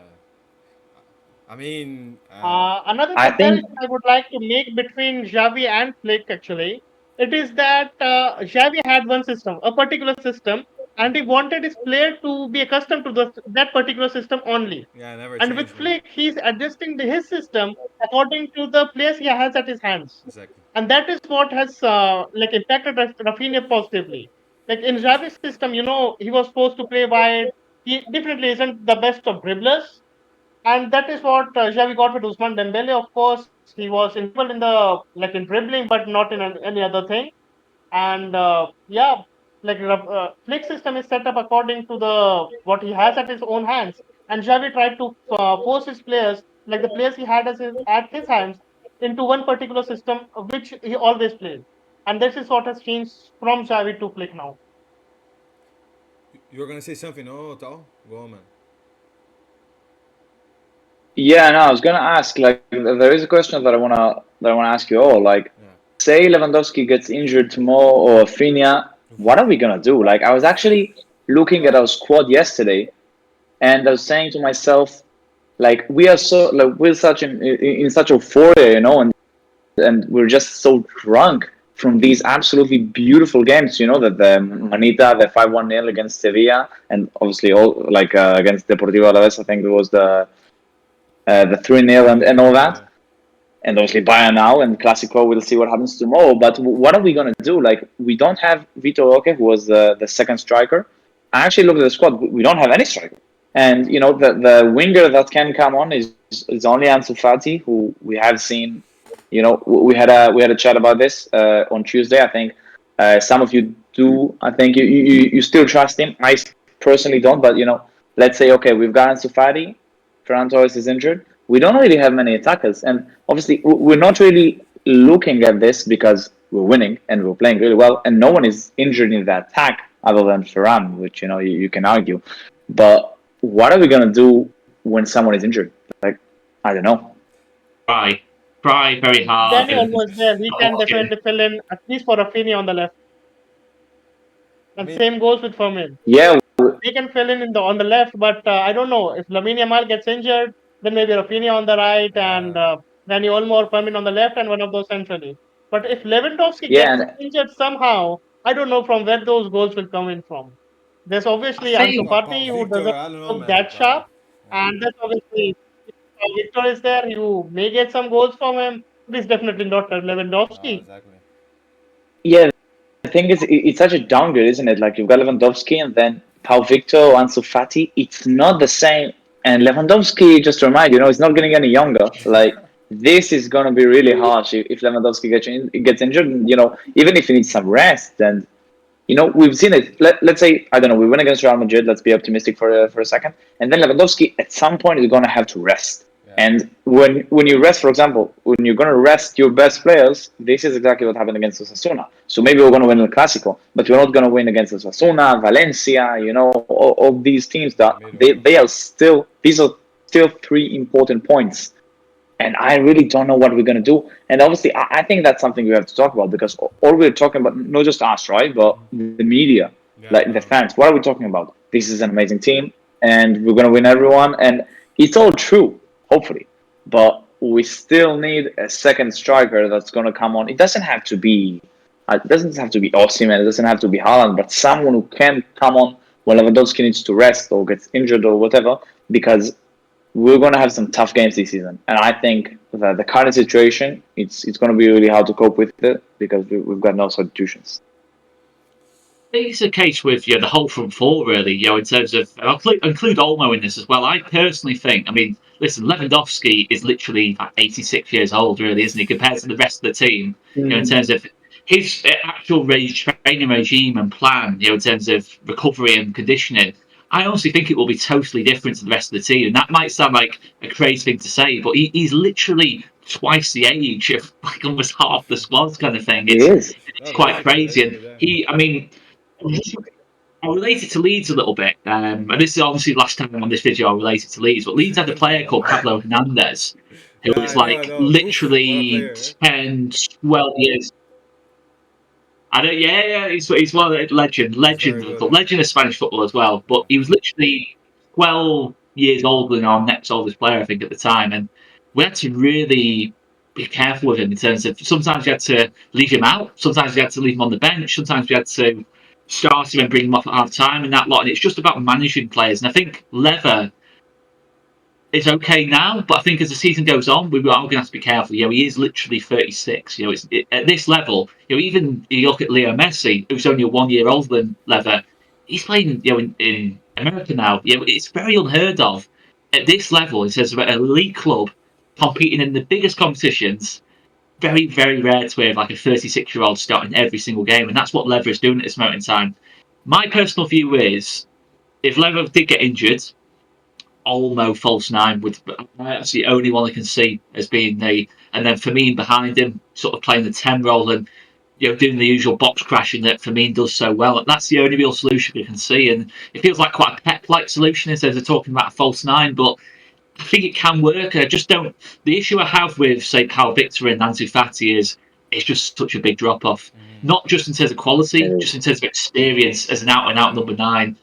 I mean, another I think, comparison I would like to make between Xavi and Flick actually, it is that Xavi had one system, a particular system, and he wanted his player to be accustomed to that particular system only. yeah, never And with changed, man. Flick, he's adjusting his system according to the players he has at his hands, Exactly. and that is what has impacted Rafinha positively. Like in Xavi's system, he was supposed to play wide. He definitely isn't the best of dribblers, and that is what Xavi got with Usman Dembele. Of course, he was incredible in the like in dribbling, but not in any other thing. And yeah, Flick's system is set up according to the what he has at his own hands. And Xavi tried to force his players, like the players he had at his hands, into one particular system which he always played. And this is what has changed from Xavi to Flick now. You're gonna say something, no, Tal? Go on, man. yeah, no, I was gonna ask, like, there is a question that I wanna ask you all. Like, Yeah. say Lewandowski gets injured tomorrow or Finia, what are we gonna do? Like, I was actually looking at our squad yesterday, and I was saying to myself, like, we are so like we're such in such euphoria, and we're just so drunk from these absolutely beautiful games, that the Manita, the 5-1 nil against Sevilla, and obviously all like against Deportivo Alaves, I think it was the 3-0 and all Yeah. that. And obviously Bayern now and Clasico, we'll see what happens tomorrow. But what are we going to do? Like, we don't have Vitor Roque, who was the second striker. I actually looked at the squad. We don't have any striker. And, the winger that can come on is only Ansu Fati, who we have seen. We had a chat about this on Tuesday. I think some of you do. I think you still trust him. I personally don't, but let's say okay, we've got Ansu Fati, Ferran Torres is injured. We don't really have many attackers, and obviously we're not really looking at this because we're winning and we're playing really well, and no one is injured in the attack other than Ferran, which you can argue. But what are we gonna do when someone is injured? Like, I don't know. Try very hard. Danny almost there. He can definitely fill in at least for Rafinha on the left. I And mean, same goes with Firmino. Yeah, They can fill in on the left, but I don't know if Lamine Yamal gets injured, then maybe Rafinha on the right and Danny Olmo or Firmino on the left, and one of those centrally. But if Lewandowski yeah, gets and injured somehow, I don't know from where those goals will come in from. There's I obviously Ansu think Fati who Victor, doesn't I don't know, look man. that sharp, and that's obviously if Victor is there. You may get some goals from him, but he's definitely not No, Lewandowski. exactly. yeah. The thing is, it's such a downgrade, isn't it? Like you've got Lewandowski and then Pau Victor, Ansu Fati. It's not the same. And Lewandowski, just to remind he's not getting any younger. Like this is going to be really harsh if Lewandowski gets injured. Even if he needs some rest, and we've seen it. Let's say I don't know, we win against Real Madrid. Let's be optimistic for a second, and then Lewandowski at some point is going to have to rest. Yeah. And when you rest, for example, when you're going to rest your best players, this is exactly what happened against Osasuna. So maybe we're going to win the Clasico, but we're not going to win against Osasuna, Valencia, all these teams that they are still, these are still 3 important points. And I really don't know what we're going to do. And obviously, I think that's something we have to talk about because all we're talking about, not just us, right, but the media, Yeah, like the fans. What are we talking about? This is an amazing team, and we're going to win everyone. And it's all true, hopefully. But we still need a second striker that's going to come on. It doesn't have to be Osimhen. It doesn't have to be Haaland, but someone who can come on when Lewandowski needs to rest or gets injured or whatever, because we're going to have some tough games this season. And I think that the current situation, it's going to be really hard to cope with it because we've got no substitutions. I think it's a case with the whole front four, really. In terms of, I'll include Olmo in this as well. I personally think, listen, Lewandowski is literally like 86 years old, really, isn't he, compared to the rest of the team? In terms of his actual training regime and plan, in terms of recovery and conditioning. I honestly think it will be totally different to the rest of the team. And that might sound like a crazy thing to say, but he's literally twice the age of like almost half the squad kind of thing. It's quite crazy. And I related to Leeds a little bit, and this is obviously the last time on this video I related to Leeds, but Leeds had a player called Pablo Hernandez, who was like literally Oof, 10, 12 years. I don't. Yeah. He's one of the legend of Spanish football as well. But he was literally 12 years older than our next oldest player, I think, at the time, and we had to really be careful with him in terms of sometimes you had to leave him out, sometimes you had to leave him on the bench, sometimes you had to start him and bring him off at half time and that lot. And it's just about managing players. And I think Lever is okay now, but I think as the season goes on, we are going to have to be careful. He is literally 36. At this level, even you look at Leo Messi, who's only 1 year older than Lever, he's playing, in America now. It's very unheard of at this level. It says about an elite club competing in the biggest competitions. Very, very rare to have like a 36-year-old starting every single game, and that's what Lever is doing at this moment in time. My personal view is, if Lever did get injured, Olmo false nine with that's the only one I can see as being and then Firmino behind him, sort of playing the 10 role and doing the usual box crashing that Firmino does so well. That's the only real solution we can see, and it feels like quite a Pep-like solution instead of talking about a false nine, but I think it can work. I just don't. The issue I have with, say, Pau Victor and Ansu Fati is it's just such a big drop off. Not just in terms of quality, just in terms of experience as an out and out number 9.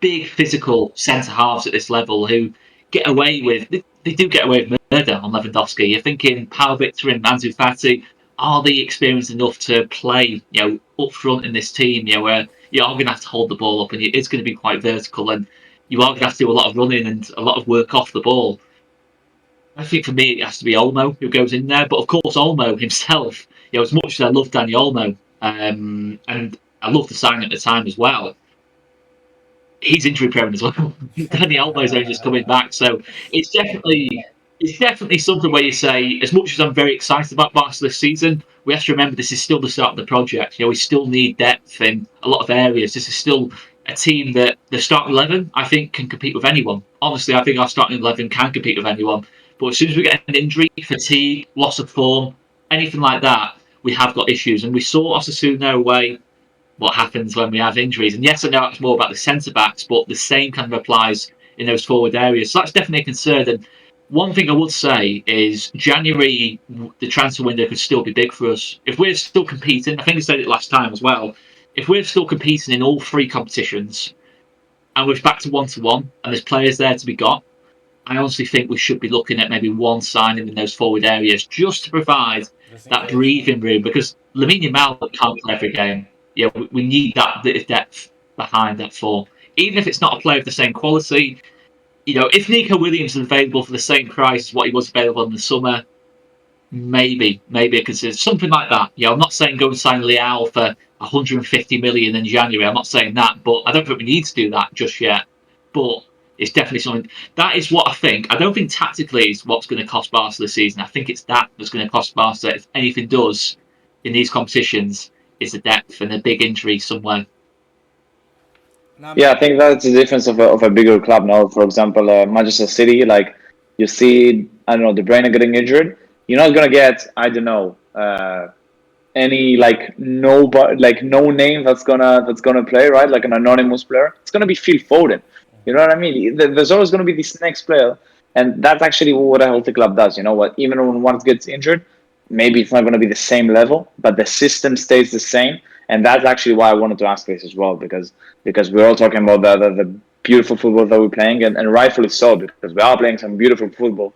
Big physical centre halves at this level who get away with. They do get away with murder on Lewandowski. You're thinking Pau Victor and Ansu Fati, are they experienced enough to play up front in this team? Where you are going to have to hold the ball up and it's going to be quite vertical and you are going to have to do a lot of running and a lot of work off the ball. I think for me, it has to be Olmo who goes in there. But of course, Olmo himself, as much as I love Danny Olmo, and I loved the signing at the time as well, he's injury prone as well. Danny Olmo's only just coming back. So it's definitely It's definitely something where you say, as much as I'm very excited about Barca this season, we have to remember this is still the start of the project. We still need depth in a lot of areas. This is still a team that the starting 11, I think, can compete with anyone. Honestly, I think our starting 11 can compete with anyone. But as soon as we get an injury, fatigue, loss of form, anything like that, we have got issues. And we saw Osasuna away what happens when we have injuries. And yes, I know it's more about the centre backs, but the same kind of applies in those forward areas. So that's definitely a concern. And one thing I would say is January, the transfer window could still be big for us. If we're still competing, I think I said it last time as well, if we're still competing in all three competitions and we're back to one and there's players there to be got, I honestly think we should be looking at maybe one signing in those forward areas just to provide that breathing room, because Lamine Yamal can't play every game. We need that bit of depth behind that four. Even if it's not a player of the same quality, if Nico Williams is available for the same price as what he was available in the summer, maybe I consider something like that. I'm not saying go and sign Leao for 150 million in January. I'm not saying that, but I don't think we need to do that just yet. But it's definitely something. That is what I think. I don't think tactically is what's going to cost Barca this season. I think it's that's going to cost Barca, if anything does, in these competitions, is the depth and a big injury somewhere. Yeah, I think that's the difference of a bigger club now. For example, Manchester City, like you see, I don't know, De Bruyne getting injured. You're not gonna get, I don't know, any no name that's gonna play, right? Like an anonymous player. It's gonna be Phil Foden. You know what I mean? There's always gonna be this next player, and that's actually what a healthy club does. You know what? Even when one gets injured, maybe it's not gonna be the same level, but the system stays the same. And that's actually why I wanted to ask this as well, because we're all talking about the beautiful football that we're playing, and rightfully so, because we are playing some beautiful football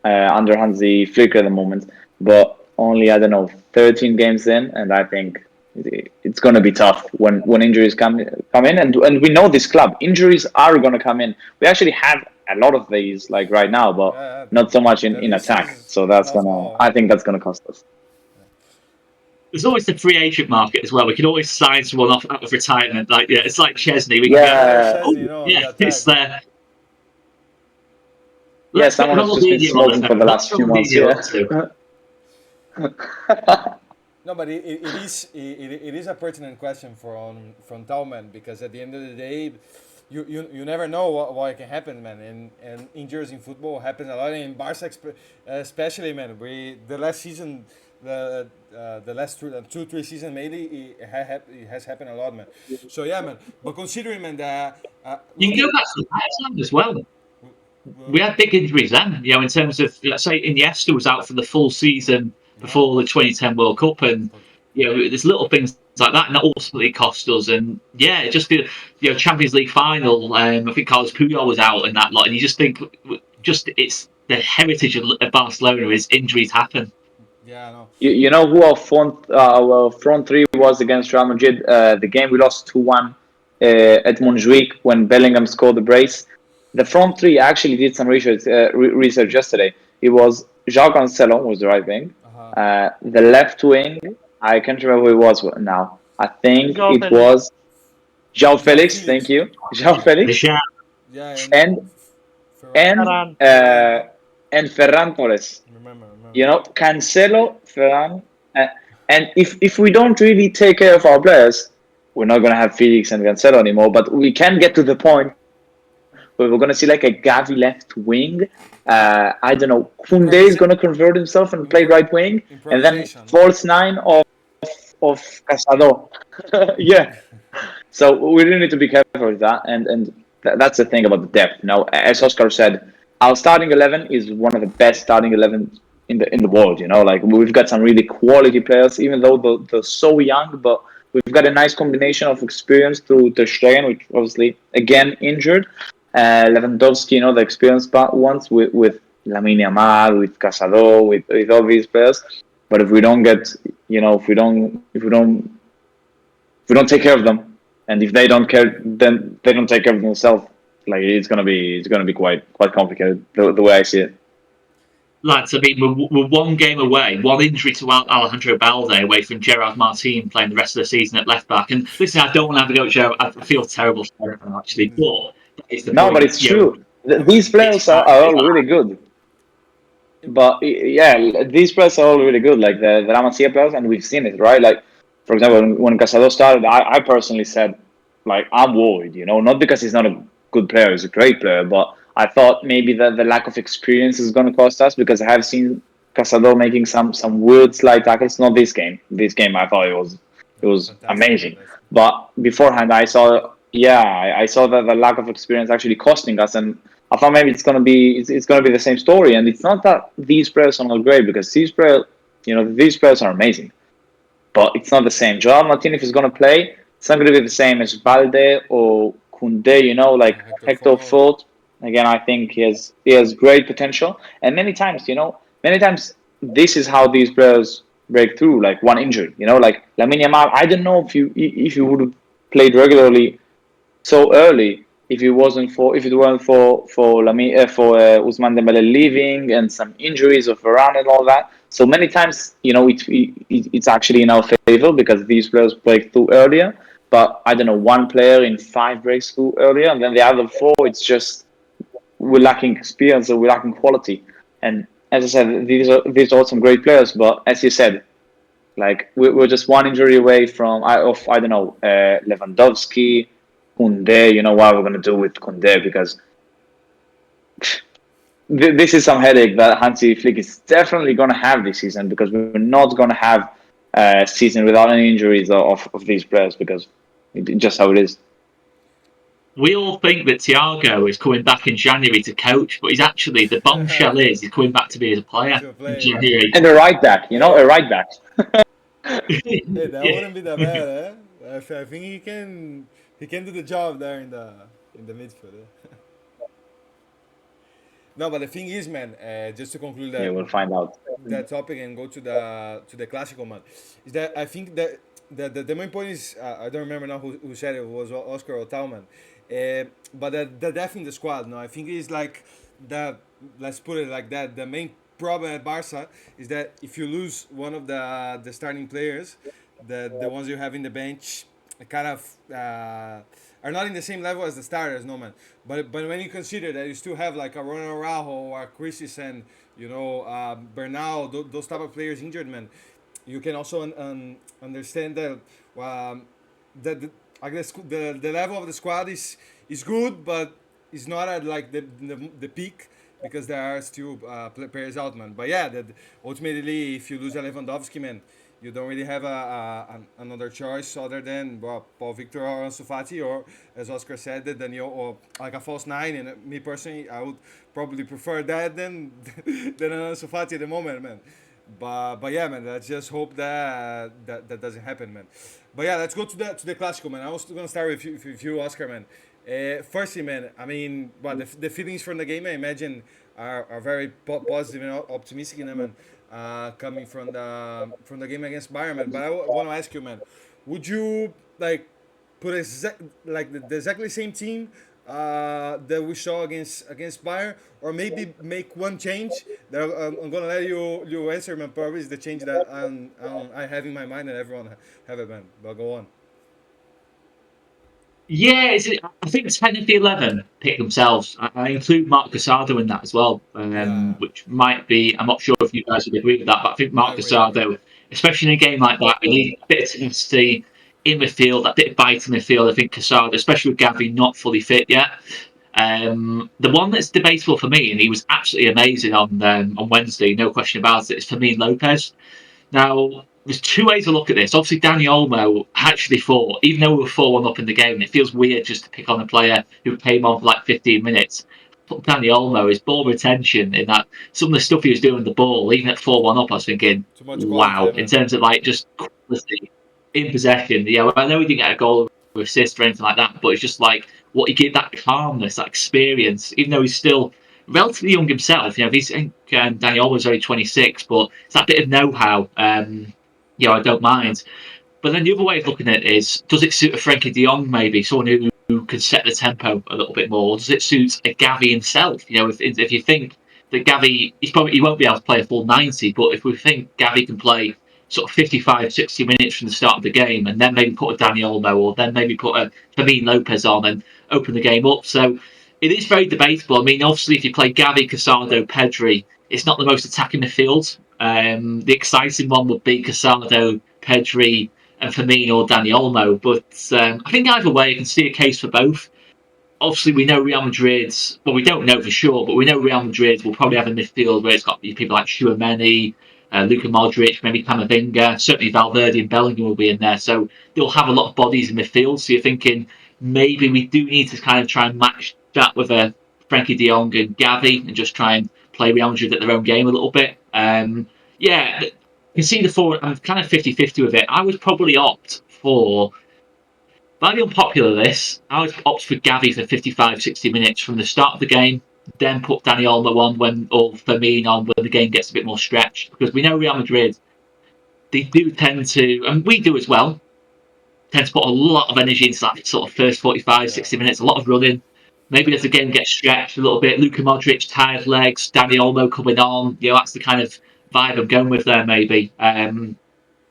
under Hansi Flick at the moment, but only, I don't know, 13 games in, and I think it's going to be tough when injuries come in, and we know this club, injuries are going to come in. We actually have a lot of these right now, but not so much in attack, so I think that's going to cost us. There's always the free agent market as well. We can always sign someone off out of retirement. It's like Chesney. We can it's there. Yeah, someone has just been smoking for the last few months. No, but it is a pertinent question from Tauman, because at the end of the day, you never know what can happen, man. And injuries in football happen a lot. In Barca, especially, man. The last season. The last 2-3 seasons maybe it has happened a lot, man. So yeah, man. But considering, man, that you can go back to Iceland as well. We had big injuries then, in terms of, let's say Iniesta was out for the full season before the 2010 World Cup, and there's little things like that, and that ultimately cost us. And it just Champions League final. I think Carlos Puyol was out in that lot, and you just think, it's the heritage of Barcelona is injuries happen. Yeah, I know. You know who our front three was against Real Madrid? The game we lost 2-1 at Montjuic when Bellingham scored the brace. The front three actually did some research yesterday. It was João Cancelo was the right wing. The left wing, I can't remember who it was now. I think it was João Felix. Thank you, João Felix. Yeah, and Ferran Torres. Remember. Cancelo, Ferran, and if we don't really take care of our players, we're not going to have Felix and Cancelo anymore. But we can get to the point where we're going to see a Gavi left wing. I don't know. Koundé is going to convert himself and play right wing, and then false nine of Casado. Yeah. So we really need to be careful with that, and that's the thing about the depth. Now, as Oscar said, our starting 11 is one of the best starting 11 in the world. We've got some really quality players, even though they're so young, but we've got a nice combination of experience through Ter Stegen, which obviously again injured, Lewandowski, the experienced ones with Lamine Yamal, with Casado, with all these players. But if we don't get, if we don't take care of them, and if they don't care, then they don't take care of themselves. It's gonna be quite complicated the way I see it. Lads, I mean, we're one game away, one injury to Alejandro Balde away from Gerard Martin playing the rest of the season at left back. And listen, I don't want to have a go at Gerard. I feel terrible for him, actually. But but it's true. These players are all really good. But yeah, these players are all really good, like the La Masia players, and we've seen it, right? Like, for example, when Casado started, I personally said, like, I'm worried, not because he's not a good player, he's a great player, but I thought maybe the lack of experience is going to cost us because I have seen Casado making some weird slide tackles. Not this game. This game, I thought it was Fantastic, amazing. fantastic. But beforehand, I saw, yeah, I saw that the lack of experience actually costing us, and I thought maybe it's gonna be the same story. And it's not that these players are not great because these players are amazing, but it's not the same. Joao Martinez is gonna play. It's not gonna be the same as Valde or Kunde. Like Hector Hector Ford. Ford. Again, I think he has great potential. And many times this is how these players break through. Like one injury. Like Lamine Yamal. I don't know if you would have played regularly so early if it weren't for Usman Dembele leaving and some injuries of Varane and all that. So many times, it's actually in our favor because these players break through earlier. But I don't know, one player in five breaks through earlier, and then the other four, it's just we're lacking experience or we're lacking quality. And as I said, these are some great players. But as you said, like we're just one injury away from I don't know Lewandowski, Kunde. What we're gonna do with Kunde because this is some headache that Hansi Flick is definitely gonna have this season because we're not gonna have a season without any injuries of these players because just how it is. We all think that Thiago is coming back in January to coach, but he's actually the bombshell is he's coming back to be as a player To in play, man. January. And a right back, Hey, a right back. hey, that Yeah. wouldn't be that bad, eh? I think he can do the job there in the midfield. Eh? No, but the thing is, man, just to conclude Yeah, we'll find out. that topic and go to the Clasico, man, is that I think that the main point is I don't remember now who said it, was Oscar or Tauman, but the depth in the squad. No, I think it's like that. Let's put it like that. The main problem at Barca is that if you lose one of the starting players, the ones you have in the bench kind of are not in the same level as the starters, no man. But when you consider that you still have like a Ronald Araujo or a Christensen, Bernal, those type of players injured, man, you can also understand that the I guess the level of the squad is good, but it's not at like the peak because there are still players out, man. But yeah, that ultimately, if you lose a Lewandowski, man, you don't really have another choice other than Paul Victor or Ansu Fati, or as Oscar said, that Daniel, or like a false nine. And me personally, I would probably prefer that than than an Ansu Fati at the moment, man. But yeah, man, let's just hope that doesn't happen, man. But yeah, let's go to the Clasico, man. I was gonna start with you, Oscar, man. Firstly, man, I mean, the feelings from the game, I imagine, are very positive and optimistic, man. Coming from the game against Bayern, man. But I want to ask you, man, would you like put the exactly same team that we saw against Bayern, or maybe make one change that I'm gonna let you answer, man. Probably is the change that I have in my mind and everyone have it, man. But go on. Yeah, I think 10 of the 11 pick themselves. I include Mark Casado in that as well, Yeah, which might be, I'm not sure if you guys would agree with that, but I think I Mark agree. I agree. Casado, especially in a game like that, we need a bit of tenacity in midfield, that bit of bite in midfield. I think Casado, especially with Gavi not fully fit yet. The one that's debatable for me, and he was absolutely amazing on Wednesday, no question about it, is Fermin Lopez. Now, there's two ways to look at this. Obviously, Danny Olmo actually thought, even though we were 4-1 up in the game, it feels weird just to pick on a player who came on for like 15 minutes. But Danny Olmo, his ball retention, in that some of the stuff he was doing with the ball, even at 4-1 up, I was thinking, Too much quality, wow, in man. terms of like just quality in possession. Yeah, well, I know he didn't get a goal or assist or anything like that, but it's just like what he gave, that calmness, that experience, even though he's still relatively young himself. He's Daniel was only 26, but it's that bit of know-how. I don't mind. But then the other way of looking at it is, does it suit a Frankie De Jong maybe, someone who can set the tempo a little bit more? Or does it suit a Gavi himself? If you think that Gavi, he won't be able to play a full 90, but if we think Gavi can play sort of 55, 60 minutes from the start of the game, and then maybe put a Daniel Olmo, or then maybe put a Fermin Lopez on and open the game up. So it is very debatable. I mean, obviously, if you play Gavi, Casado, Pedri, it's not the most attacking midfield. The exciting one would be Casado, Pedri, and Firmino or Dani Olmo. But I think either way, I can see a case for both. Obviously, we know Real Madrid's, well, we don't know for sure, but we know Real Madrid will probably have a midfield where it's got people like Tchouameni, Luka Modric, maybe Camavinga, certainly Valverde and Bellingham will be in there. So they'll have a lot of bodies in midfield. So you're thinking maybe we do need to kind of try and match that with a Frankie de Jong and Gavi and just try and play Real Madrid at their own game a little bit. Yeah, you can see the forward. I'm kind of 50-50 with it. I would probably opt for Might be unpopular this. I would opt for Gavi for 55, 60 minutes from the start of the game, then put Dani Olmo on or Firmino on when the game gets a bit more stretched. Because we know Real Madrid, they do tend to, and we do as well, tend to put a lot of energy into that sort of first 45, 60 minutes, a lot of running. Maybe as the game gets stretched a little bit, Luka Modric, tired legs, Dani Olmo coming on. That's the kind of vibe I'm going with there, maybe.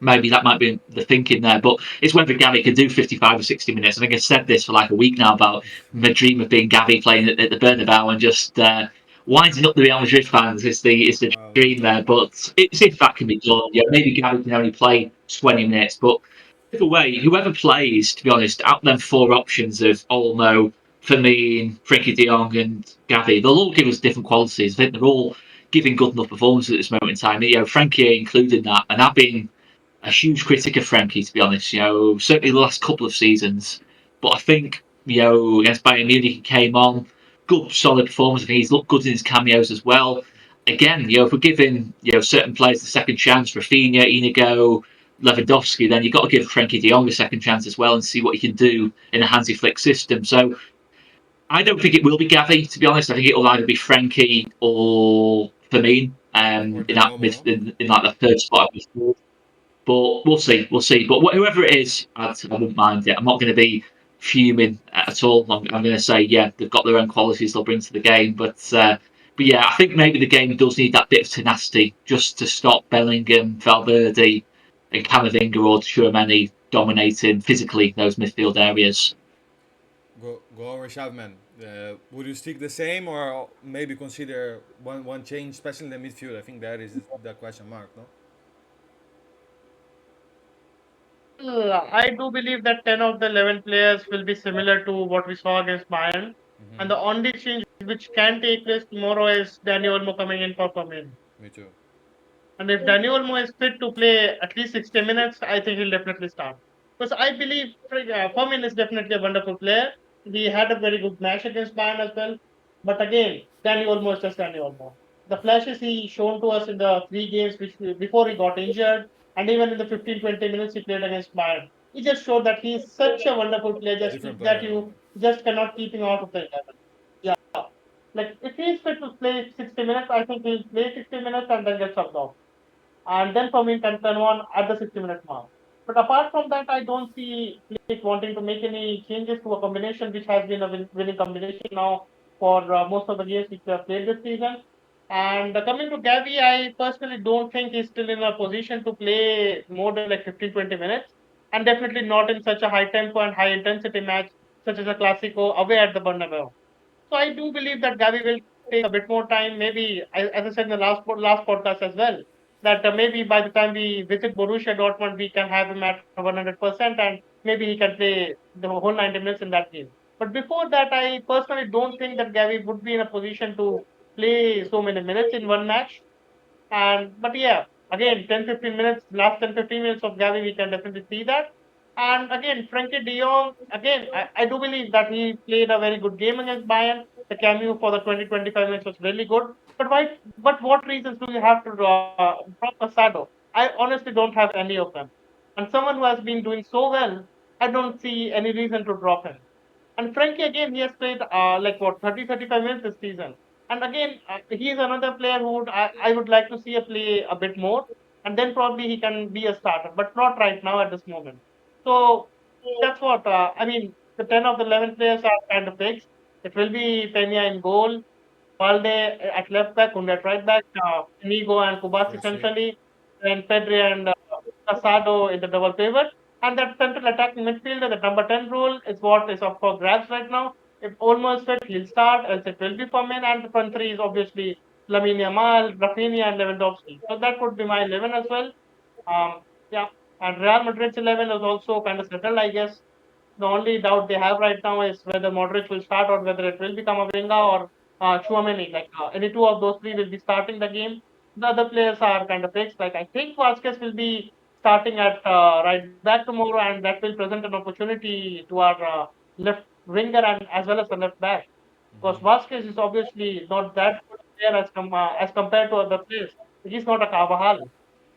Maybe that might be the thinking there, but it's whether Gavi can do 55 or 60 minutes. I think I've said this for like a week now about my dream of being Gavi playing at the Bernabeu and just winding up the Real Madrid fans is the dream there. But it's if that can be done. Maybe Gavi can only play 20 minutes, but either way, whoever plays, to be honest, out of them four options of Olmo, Firmino, Frankie de Jong, and Gavi, they'll all give us different qualities. I think they're all giving good enough performances at this moment in time. Frankie included that, and I've been a huge critic of Frankie, to be honest. Certainly the last couple of seasons. But I think, against Bayern Munich, he came on, good, solid performance. I think he's looked good in his cameos as well. Again, if we're giving, certain players the second chance, Rafinha, Inigo, Lewandowski, then you've got to give Frankie de Jong a second chance as well and see what he can do in a Hansi Flick system. So I don't think it will be Gavi, to be honest. I think it will either be Frankie or Firmino in like the third spot. But we'll see. But whoever it is, I wouldn't mind it. I'm not going to be fuming at all. I'm going to say, yeah, they've got their own qualities they'll bring to the game. But yeah, I think maybe the game does need that bit of tenacity just to stop Bellingham, Valverde, and Camavinga or Tchouameni dominating physically those midfield areas. Go over, Shavman. Would you stick the same or maybe consider one change, especially in the midfield? I think that is the question mark, no? I do believe that 10 of the 11 players will be similar to what we saw against Bayern. And the only change which can take place tomorrow is Dani Olmo coming in for Firmino. Me too. And if Dani Olmo is fit to play at least 60 minutes, I think he'll definitely start. Because I believe Firmino is definitely a wonderful player. He had a very good match against Bayern as well. But again, Dani Olmo is just Dani Olmo. The flashes he shown to us in the 3 games before he got injured, and even in the 15-20 minutes he played against Bayern, he just showed that he's such a wonderful player that you just cannot keep him out of the 11. Yeah. Like if he's fit to play 60 minutes, I think he'll play 60 minutes and then get subbed off. And then Firmino can turn on at the 60-minute mark. But apart from that, I don't see Flick wanting to make any changes to a combination which has been a winning combination now for most of the games which we have played this season. And coming to Gavi, I personally don't think he's still in a position to play more than like 15-20 minutes. And definitely not in such a high tempo and high intensity match such as a Clasico away at the Bernabeu. So I do believe that Gavi will take a bit more time. Maybe, as I said in the last podcast as well, that maybe by the time we visit Borussia Dortmund, we can have him at 100%, and maybe he can play the whole 90 minutes in that game. But before that, I personally don't think that Gavi would be in a position to play so many minutes in one match. And but yeah, again, 10-15 minutes, last 10-15 minutes of Gavi, we can definitely see that. And again, Frankie De Jong, again, I do believe that he played a very good game against Bayern. The cameo for the 20-25 minutes was really good. But why? But what reasons do you have to drop Casado? I honestly don't have any of them. And someone who has been doing so well, I don't see any reason to drop him. And Frankie, again, he has played like what 30-35 minutes this season. And again, he is another player who I would like to see a play a bit more, and then probably he can be a starter, but not right now at this moment. So that's what I mean. The 10 of the 11 players are kind of fixed. It will be Pena in goal, Valde at left back, Kunde at right back, Inigo and Kubasi centrally, then Pedri and Casado in the double pivot. And that central attacking midfielder, the number 10 role, is what is up for grabs right now. If Olmo is fit, he'll start, else it will be Firmino, and the front three is obviously Lamine Yamal, Rafinha, and Lewandowski. So that would be my 11 as well. Yeah, and Real Madrid's 11 is also kind of settled, I guess. The only doubt they have right now is whether Modric will start or whether it will become a Camavinga or Chouameni. Like any two of those three will be starting the game. The other players are kind of fixed. Like I think Vasquez will be starting at right back tomorrow, and that will present an opportunity to our left winger and as well as the left back. Because Vasquez is obviously not that good player as compared to other players. He's not a Carvajal,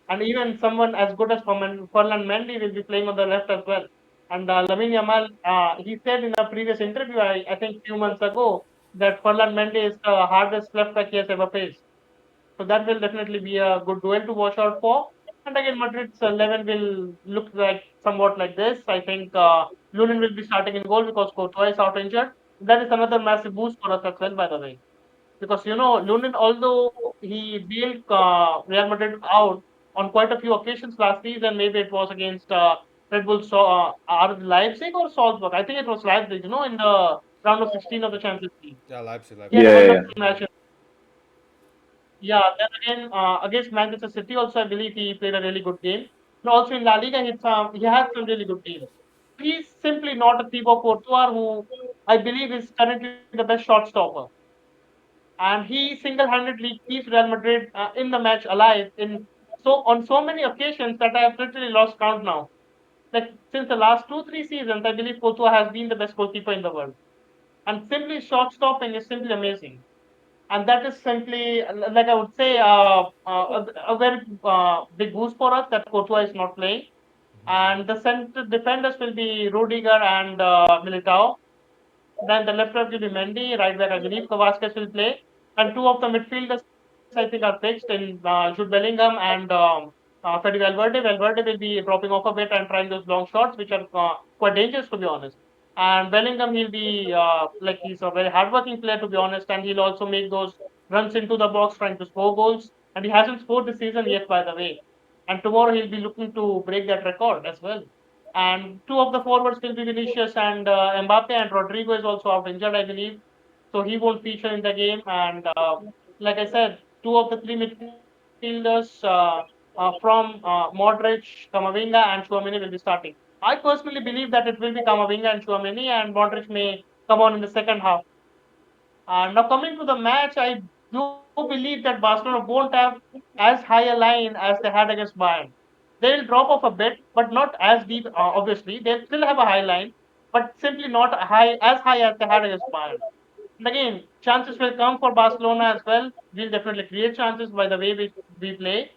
and even someone as good as Ferland Mendy will be playing on the left as well. And Lamine Yamal, he said in a previous interview, I think few months ago, that Ferland Mendy is the hardest left back he has ever faced. So that will definitely be a good duel to watch out for. And again, Madrid's 11 will look like somewhat like this. I think Lunin will be starting in goal because Courtois is out injured. That is another massive boost for us as well, by the way. Because Lunin, although he bailed Real Madrid out on quite a few occasions last season, maybe it was against Red Bull, Leipzig or Salzburg. I think it was Leipzig. In the round of 16 of the Champions League, Yeah, Leipzig, he had Leipzig. a Yeah, yeah, wonderful match. Yeah, then again against Manchester City, also I believe he played a really good game. And also in La Liga, he has some really good teams. He's simply not a Thibaut Courtois, who I believe is currently the best shot stopper, and he single-handedly keeps Real Madrid in the match alive in on so many occasions that I have literally lost count now. Like since the last 2-3 seasons, I believe Courtois has been the best goalkeeper in the world, and simply shot stopping is simply amazing. And that is simply, like I would say, a very big boost for us that Courtois is not playing. And the center defenders will be Rudiger and Militao. Then the left back will be Mendy, right back I believe Vasquez will play, and two of the midfielders I think are fixed in Jude Bellingham and Fede Valverde. Valverde will be dropping off a bit and trying those long shots, which are quite dangerous to be honest. And Bellingham, he'll be like he's a very hardworking player to be honest, and he'll also make those runs into the box trying to score goals. And he hasn't scored this season yet, by the way. And tomorrow he'll be looking to break that record as well. And two of the forwards will be Vinicius and Mbappe, and Rodrigo is also out injured, I believe. So he won't feature in the game. And like I said, two of the three midfielders from Modric, Camavinga, and Chouameni will be starting. I personally believe that it will be Camavinga and Chouameni, and Modric may come on in the second half. Now coming to the match, I do believe that Barcelona won't have as high a line as they had against Bayern. They'll drop off a bit, but not as deep. Obviously, they'll still have a high line, but simply not high as they had against Bayern. And again, chances will come for Barcelona as well. We'll definitely create chances by the way we play,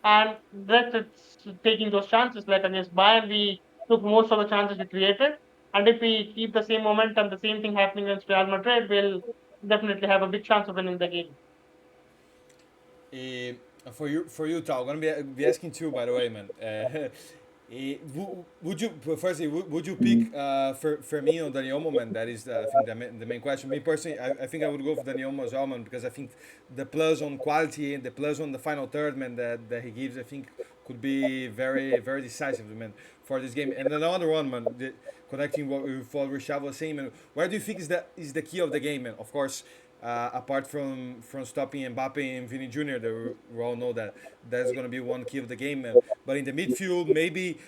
and that's it's taking those chances. Like against Bayern, we took most of the chances we created, and if we keep the same momentum, the same thing happening against Real Madrid, we'll definitely have a big chance of winning the game. For you, Tal, I'm gonna be asking too. By the way, man. Would you firstly would you pick Firmino, Dani Olmo, man? That is I think the main question. Me personally, I think I would go for Dani Olmo as well, man, because I think the plus on quality and the plus on the final third, man, that he gives, I think could be very very decisive, man, for this game. And another one, man, connecting what Rishad was saying, man. Where do you think is the key of the game, man? Of course, apart from stopping Mbappe and Vini Jr., we all know that that's gonna be one key of the game, man. But in the midfield, maybe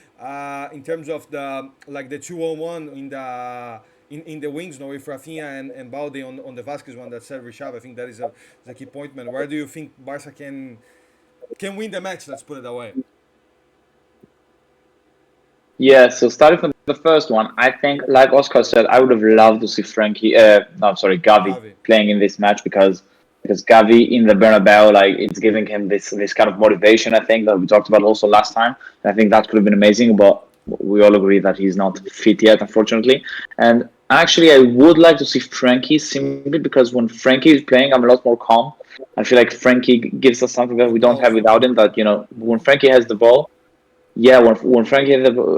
in terms of the 2-on-1 in the wings, no, with Rafinha and Balde on the Vasquez one that said Rishab, I think that is a key point, man. Where do you think Barca can win the match? Let's put it that way. yeah. So starting from the first one, I think, like Oscar said, I would have loved to see no, sorry, Gavi Gavi. playing in this match because Gavi in the Bernabeu, like it's giving him this kind of motivation. I think that we talked about also last time. And I think that could have been amazing, but we all agree that he's not fit yet, unfortunately. And actually, I would like to see Frankie simply because when Frankie is playing, I'm a lot more calm. I feel like Frankie gives us something that we don't have Composure. without him. That when Frankie has the ball, yeah, when Frankie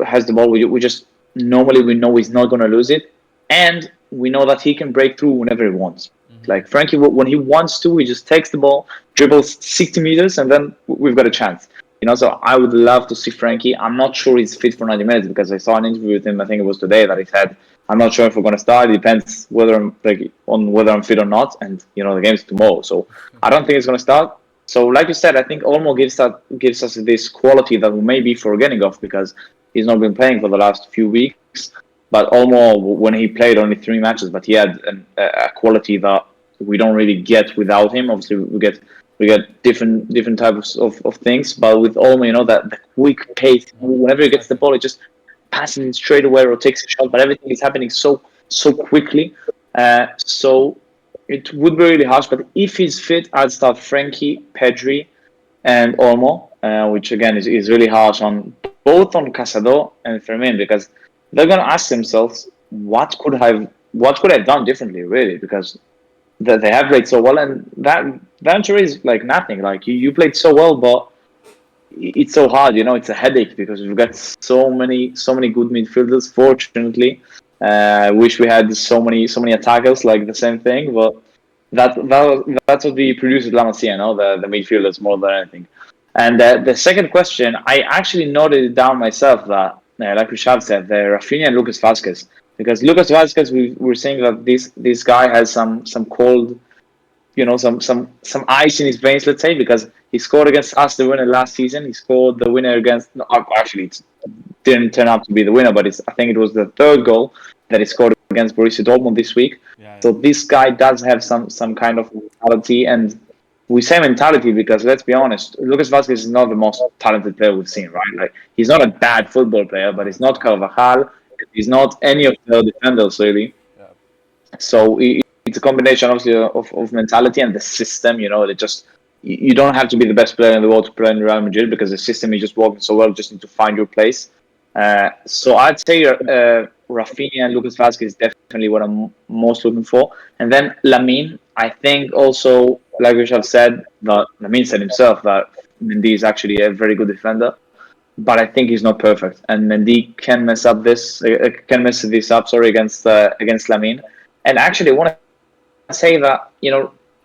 has the ball, we just normally we know he's not going to lose it, and we know that he can break through whenever he wants. Like Frankie, when he wants to, he just takes the ball, dribbles 60 meters, and then we've got a chance. So I would love to see Frankie. I'm not sure he's fit for 90 minutes because I saw an interview with him. I think it was today that he said, "I'm not sure if we're going to start. It depends on whether I'm fit or not." And the game's tomorrow, so I don't think it's going to start. So, like you said, I think Olmo gives us this quality that we may be forgetting of because he's not been playing for the last few weeks. But Olmo, when he played only 3 matches, but he had a quality that we don't really get without him. Obviously, we get different types of things, but with Olmo, that the quick pace. Whenever he gets the ball, it just passes it straight away or takes a shot. But everything is happening so quickly. So it would be really harsh. But if he's fit, I'd start Frankie, Pedri, and Olmo, which again is really harsh on both on Casado and Fermin because they're gonna ask themselves what could I have done differently, really, because they have played so well, and that answer is like nothing. Like you played so well, but it's so hard. It's a headache because we've got so many good midfielders. Fortunately, wish we had so many attackers like the same thing, but that's what we produce at La Masia, the midfielders more than anything. And the second question, I actually noted it down myself that, like Rishad said, the Rafinha and Lucas Vasquez. Because Lucas Vasquez, we were saying that this guy has some cold, some ice in his veins, let's say, because he scored against us the winner last season. He scored the winner against. No, actually, it didn't turn out to be the winner, but I think it was the third goal that he scored against Borussia Dortmund this week. Yeah, So this guy does have some kind of mentality, and we say mentality because let's be honest, Lucas Vasquez is not the most talented player we've seen, right? Like he's not a bad football player, but he's not Carvajal. He's not any of the defenders really. yeah, So it's a combination, obviously, of mentality and the system. They just you don't have to be the best player in the world to play in Real Madrid because the system is just working so well. You just need to find your place. So I'd say Rafinha and Lucas Vazquez is definitely what I'm most looking for. And then Lamine, I think also, like we have said, that Lamine said himself that Mendy is actually a very good defender, but I think he's not perfect, and Mendy can mess this up. Sorry, against Lamine. And actually, I want to say that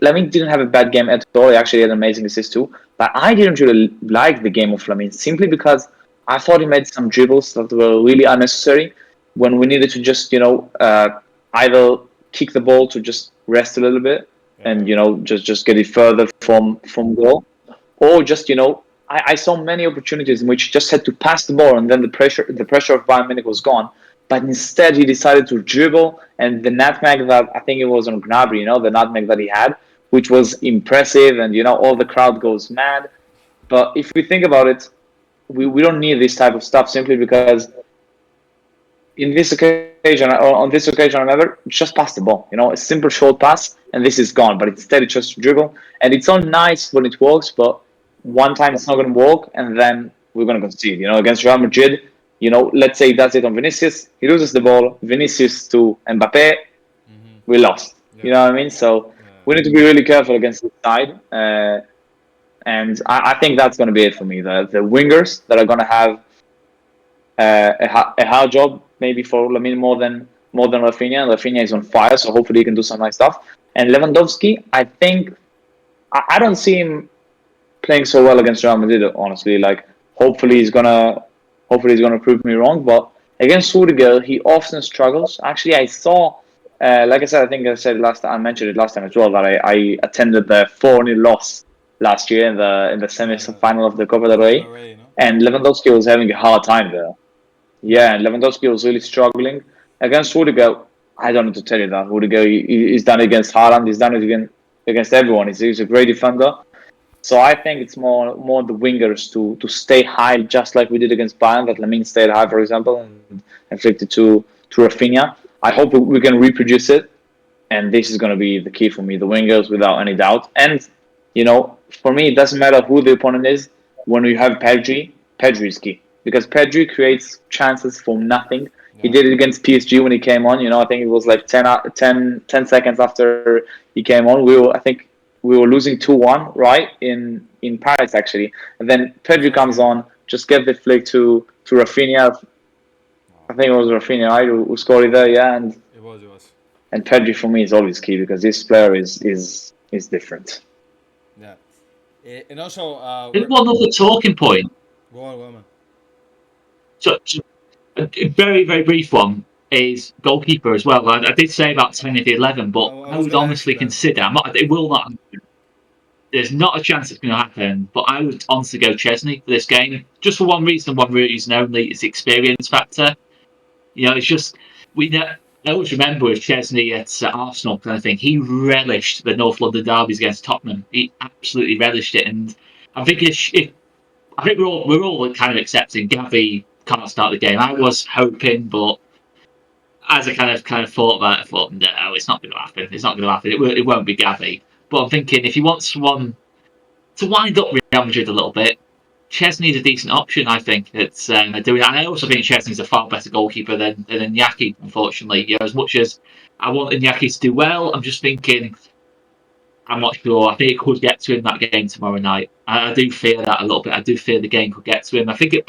Lamine didn't have a bad game at all. He actually had an amazing assist too. But I didn't really like the game of Lamine simply because I thought he made some dribbles that were really unnecessary when we needed to just either kick the ball to just rest a little bit and just get it further from goal, or just I saw many opportunities in which he just had to pass the ball and then the pressure of Bayern Munich was gone. But instead, he decided to dribble, and the nutmeg that I think it was on Gnabry, the nutmeg that he had, which was impressive, and all the crowd goes mad. But if we think about it, we don't need this type of stuff simply because on this occasion, however, just pass the ball. A simple short pass, and this is gone. But instead, it's just dribble, and it's all nice when it works, but one time it's not going to work, and then we're going to concede. Against Real Madrid, let's say that's it on Vinicius. He loses the ball. Vinicius to Mbappe, we lost. yeah, You know what I mean? So we need to be really careful against this side. And I think that's going to be it for me. The wingers that are going to have a hard job maybe for Lamine more than Rafinha. Rafinha is on fire, so hopefully he can do some nice stuff. And Lewandowski, I think I don't see him playing so well against Real Madrid. Honestly, like hopefully he's gonna prove me wrong. But against Rudiger, he often struggles. Actually, I saw, like I said, I think I mentioned it last time as well that I attended the 4-0 loss last year in the semi-final of the Copa del Rey, and Lewandowski was having a hard time there. Yeah, and Lewandowski was really struggling against Rudiger. I don't need to tell you that Rudiger he's done it against Haaland. He's done it against everyone. He's a great defender. So I think it's more the wingers to stay high, just like we did against Bayern. That Lamine stayed high, for example, and flicked it to Rafinha. I hope we can reproduce it, and this is going to be the key for me. The wingers, without any doubt. And for me, it doesn't matter who the opponent is. When you have Pedri is key. Because Pedri creates chances from nothing. yeah, He did it against PSG when he came on. I think it was like 10 seconds after he came on. I think we were losing 2-1, right, in Paris, actually. And then Pedri comes on, just get the flick to Rafinha. I think it was Rafinha, right, who scored it there, yeah. And It was. and Pedri, for me, is always key because this player is different. Yeah. And also, There's one other talking point. go on, man. So a very, very brief one is goalkeeper as well. I did say about 10 of the 11, but I I was would gonna ask you honestly that. consider, it will not happen. There's not a chance it's going to happen, but I would honestly go Chesney for this game, just for one reason only, it's the experience factor. It's just, I always remember with Chesney at Arsenal kind of thing, he relished the North London derbies against Tottenham. He absolutely relished it. And I think I think we're all kind of accepting Gavi can't start the game. I was hoping, but as I kind of thought about it, I thought, no, it's not going to happen. It's not going to happen. It won't be Gavi. But I'm thinking if you want someone to wind up Real Madrid a little bit, Chesney's a decent option, I think. It's doing that. And I also think Chesney's a far better goalkeeper than Iñaki, unfortunately. As much as I want Iñaki to do well, I'm just thinking, I'm not sure. I think it could get to him that game tomorrow night. I do fear that a little bit. I do fear the game could get to him. I think at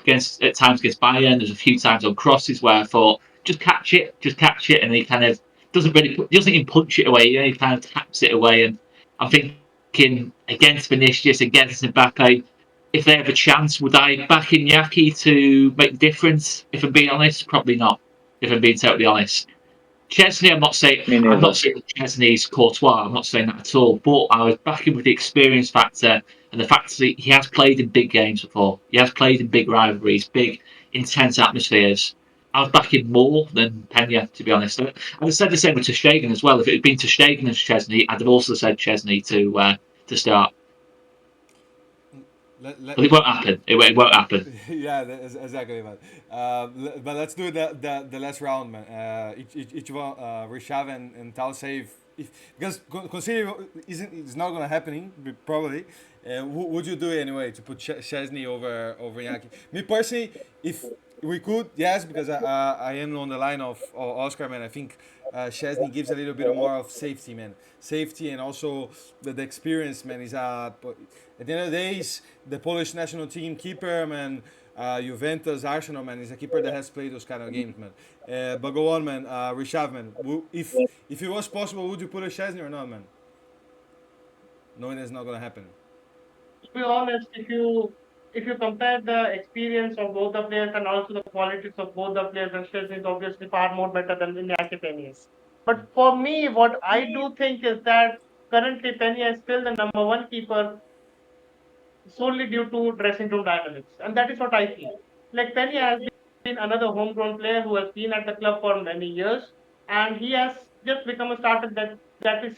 times against Bayern, there's a few times on crosses where I thought, just catch it, and he kind of doesn't even punch it away. He kind of taps it away. And I'm thinking against Vinicius, against Mbappe, if they have a chance, would I back Iñaki to make the difference? If I'm being honest, probably not. If I'm being totally honest. Chesney, I'm not saying that Chesney's Courtois. I'm not saying that at all. But I was backing with the experience factor and the fact that he has played in big games before. He has played in big rivalries, big intense atmospheres. I was backing more than Pena, to be honest. I'd have said the same with ter Stegen as well. If it had been ter Stegen and Chesney, I'd have also said Chesney to start. But it won't happen. It won't happen. Yeah, exactly, man. But let's do the last round, man. Each one, Rishav and Tal save. Because consider it's not gonna happen probably. Would you do it anyway to put Chesney over Iñaki? Me personally, if we could, yes, because I am on the line of Oscar, man. I think Chesney gives a little bit more of safety, man. Safety and also the experience, man. Is but at the end of the day, is the Polish national team keeper, man. Juventus, Arsenal, man, is a keeper that has played those kind of games, man. But go on, man. Rishav, man. If it was possible, would you put a Chesney or not, man? Knowing it's not gonna happen. To be honest, if you compare the experience of both the players and also the qualities of both the players, Rashid is obviously far more better than Iñaki Peña is. But for me, what I do think is that currently Peña is still the number one keeper solely due to dressing room dynamics, and that is what I feel. Like Peña has been another homegrown player who has been at the club for many years, and he has just become a starter that is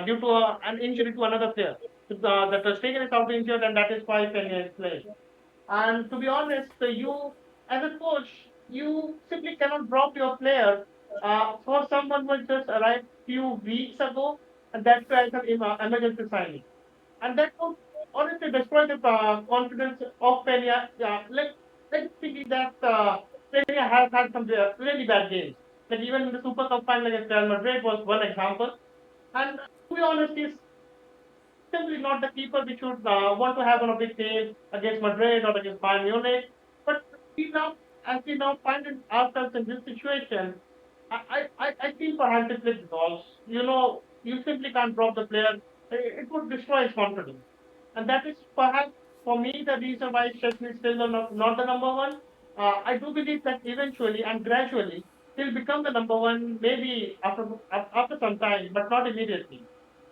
due to an injury to another player. The ter Stegen is out injured, and that is why Peña is playing. And to be honest, you as a coach, you simply cannot drop your player for someone who just arrived few weeks ago, and that's why as an emergency signing. And that would honestly destroy the confidence of Peña. Let's see that Peña has had some really bad games. Like even in the Super Cup final against Real Madrid was one example. And to be honest, he's simply not the keeper we should want to have on a big stage against Madrid or against Bayern Munich. But we now, as we now find ourselves in this situation, I feel perhaps it with goals. You simply can't drop the player. It would destroy his confidence. And that is perhaps for me the reason why Chesney is still not the number one. I do believe that eventually and gradually he'll become the number one, maybe after some time, but not immediately.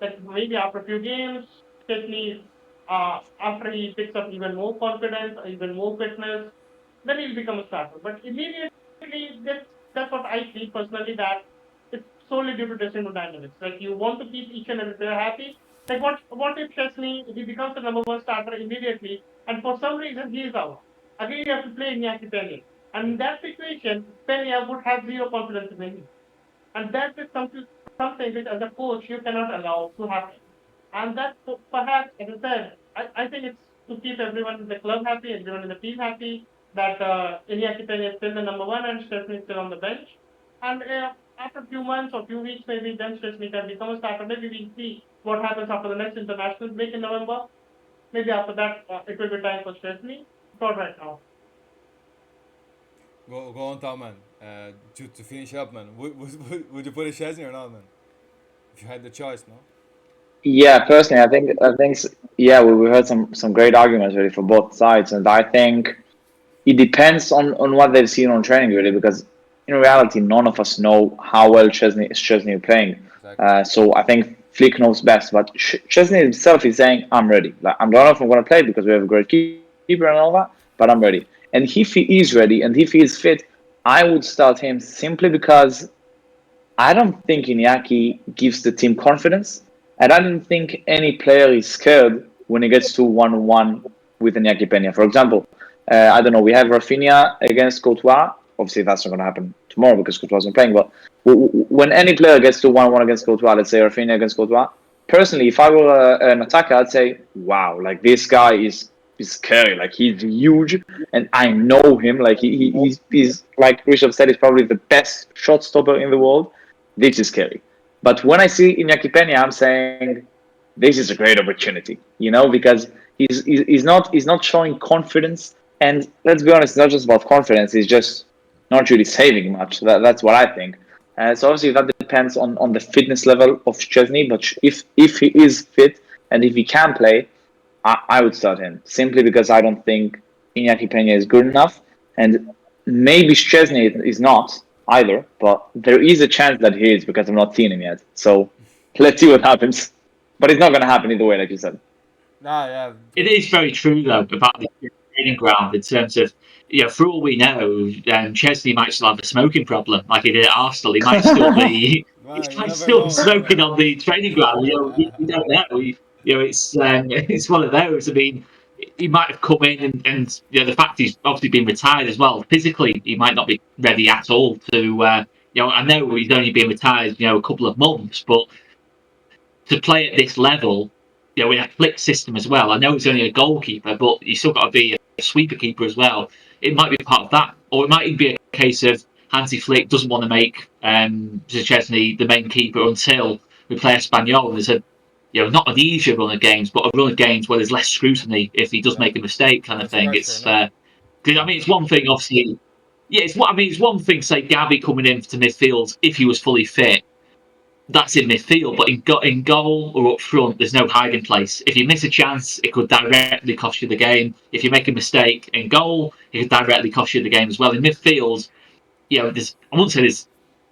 Like maybe after a few games, Chesney, after he picks up even more confidence, even more fitness, then he'll become a starter. But immediately, that's what I feel personally that it's solely due to dressing room dynamics. Like you want to keep each and every player happy. Like what if Chesney he becomes the number one starter immediately, and for some reason he is out. Again, you have to play Iñaki Peña. And in that situation, Peña would have zero confidence in him. And that is something which, as a coach, you cannot allow to happen. And that perhaps, as I said, I think it's to keep everyone in the club happy, everyone in the team happy, that Iñaki Peña is still the number one and Szczesny is still on the bench. And after a few months or few weeks, maybe then Szczesny can become a starter. Maybe we'll see what happens after the next international break in November. Maybe after that, it will be time for Szczesny. Not right now. Go on, Tom, man. To finish up, man. Would you put a Chesney or not, man? If you had the choice, no? Yeah, personally, I think yeah, we heard some great arguments really for both sides, and I think it depends on what they've seen on training really, because in reality, none of us know how well Chesney is playing. Exactly. So I think Flick knows best, but Chesney himself is saying, "I'm ready. Like I don't know if I'm going to play because we have a great keeper and all that, but I'm ready." And if he is ready and if he is fit, I would start him simply because I don't think Iñaki gives the team confidence, and I don't think any player is scared when he gets to 1-1 with Iñaki Peña. For example, I don't know, we have Rafinha against Courtois. Obviously, that's not going to happen tomorrow because Courtois isn't playing, but when any player gets to 1-1 against Courtois, let's say Rafinha against Courtois, personally, if I were an attacker, I'd say, wow, like this guy is scary. Like he's huge, and I know him. Like he's like Rishabh said, he's probably the best shot stopper in the world. This is scary. But when I see Iñaki Peña, I'm saying this is a great opportunity, because he's not showing confidence. And let's be honest, it's not just about confidence. He's just not really saving much. That's what I think. So obviously that depends on the fitness level of Chesney. But if he is fit and if he can play, I would start him simply because I don't think Iñaki Peña is good enough, and maybe Chesney is not either. But there is a chance that he is because I've not seen him yet. So let's see what happens. But it's not going to happen either way, like you said. Nah, yeah. It is very true though about the training ground in terms of, for all we know, Chesney might still have a smoking problem like he did at Arsenal. He might still be Nah, he you might never still be know. smoking on the training ground. You don't know. It's one of those. I mean, he might have come in and the fact he's obviously been retired as well. Physically, he might not be ready at all to. I know he's only been retired a couple of months, but to play at this level, in a flick system as well. I know it's only a goalkeeper, but you still got to be a sweeper keeper as well. It might be part of that, or it might even be a case of Hansi Flick doesn't want to make Chesney the main keeper until we play Espanyol. There's not an easier run of games, but a run of games where there's less scrutiny if he does make a mistake, kind of Less thing. pressure, It's no? because it's one thing, obviously. Yeah, it's one thing, say Gabby coming into midfield if he was fully fit. That's in midfield, but in goal or up front, there's no hiding place. If you miss a chance, it could directly cost you the game. If you make a mistake in goal, it could directly cost you the game as well. In midfield, I wouldn't say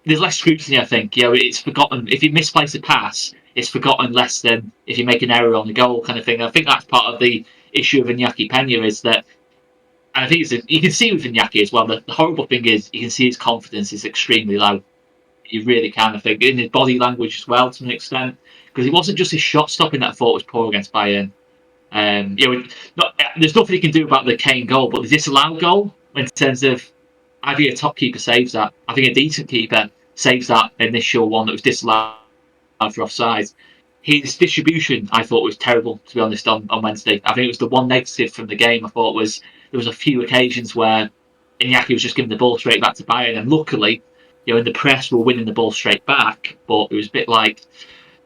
there's less scrutiny. I think it's forgotten. If you misplace a pass, it's forgotten less than if you make an error on the goal, kind of thing. I think that's part of the issue of Iñaki Peña is that. And I think you can see with Iñaki as well. The horrible thing is you can see his confidence is extremely low. You really can, I think, in his body language as well to an extent, because it wasn't just his shot stopping that I thought was poor against Bayern. There's nothing he can do about the Kane goal, but the disallowed goal, in terms of, I think a top keeper saves that. I think a decent keeper saves that initial one that was disallowed for offside. His distribution, I thought, was terrible, to be honest, on Wednesday. I think it was the one negative from the game. I thought there was a few occasions where Iñaki was just giving the ball straight back to Bayern, and luckily, in the press, we're winning the ball straight back. But it was a bit like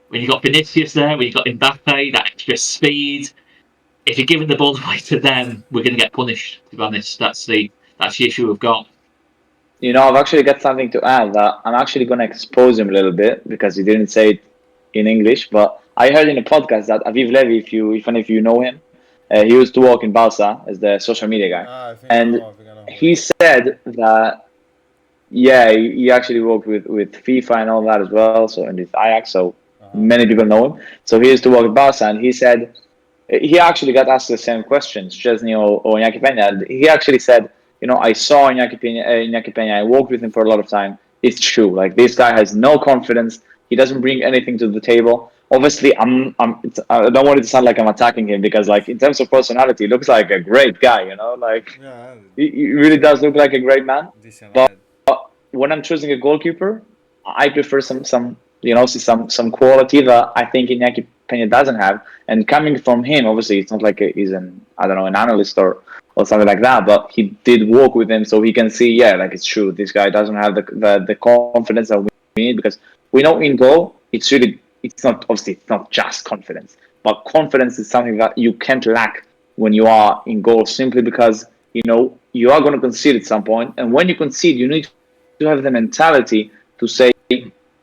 when you got Vinicius there, when you got Mbappe, that extra speed. If you're giving the ball away to them, we're going to get punished. To be honest, that's the issue we've got. I've actually got something to add that I'm actually going to expose him a little bit because he didn't say it in English. But I heard in a podcast that Aviv Levy, if any of you know him, he used to work in Barça as the social media guy, I think I and know. I think I know. he said that he actually worked with FIFA and all that as well. So and with Ajax, so many people know him. So he used to work at Barca, and he said he actually got asked the same questions, Chesney or Iñaki Peña. And he actually said, I saw Iñaki Peña. I worked with him for a lot of time. It's true. Like this guy has no confidence. He doesn't bring anything to the table. Obviously, I don't want it to sound like I'm attacking him because, like, in terms of personality, he looks like a great guy. Like Yeah, he really does look like a great man. decent But lad. when I'm choosing a goalkeeper, I prefer some quality that I think Iñaki Peña doesn't have. And coming from him, obviously, it's not like he's an analyst or something like that. But he did work with him, so he can see, like it's true. This guy doesn't have the confidence that we need because we know in goal, it's not just confidence, but confidence is something that you can't lack when you are in goal simply because you are going to concede at some point, and when you concede, you need to have the mentality to say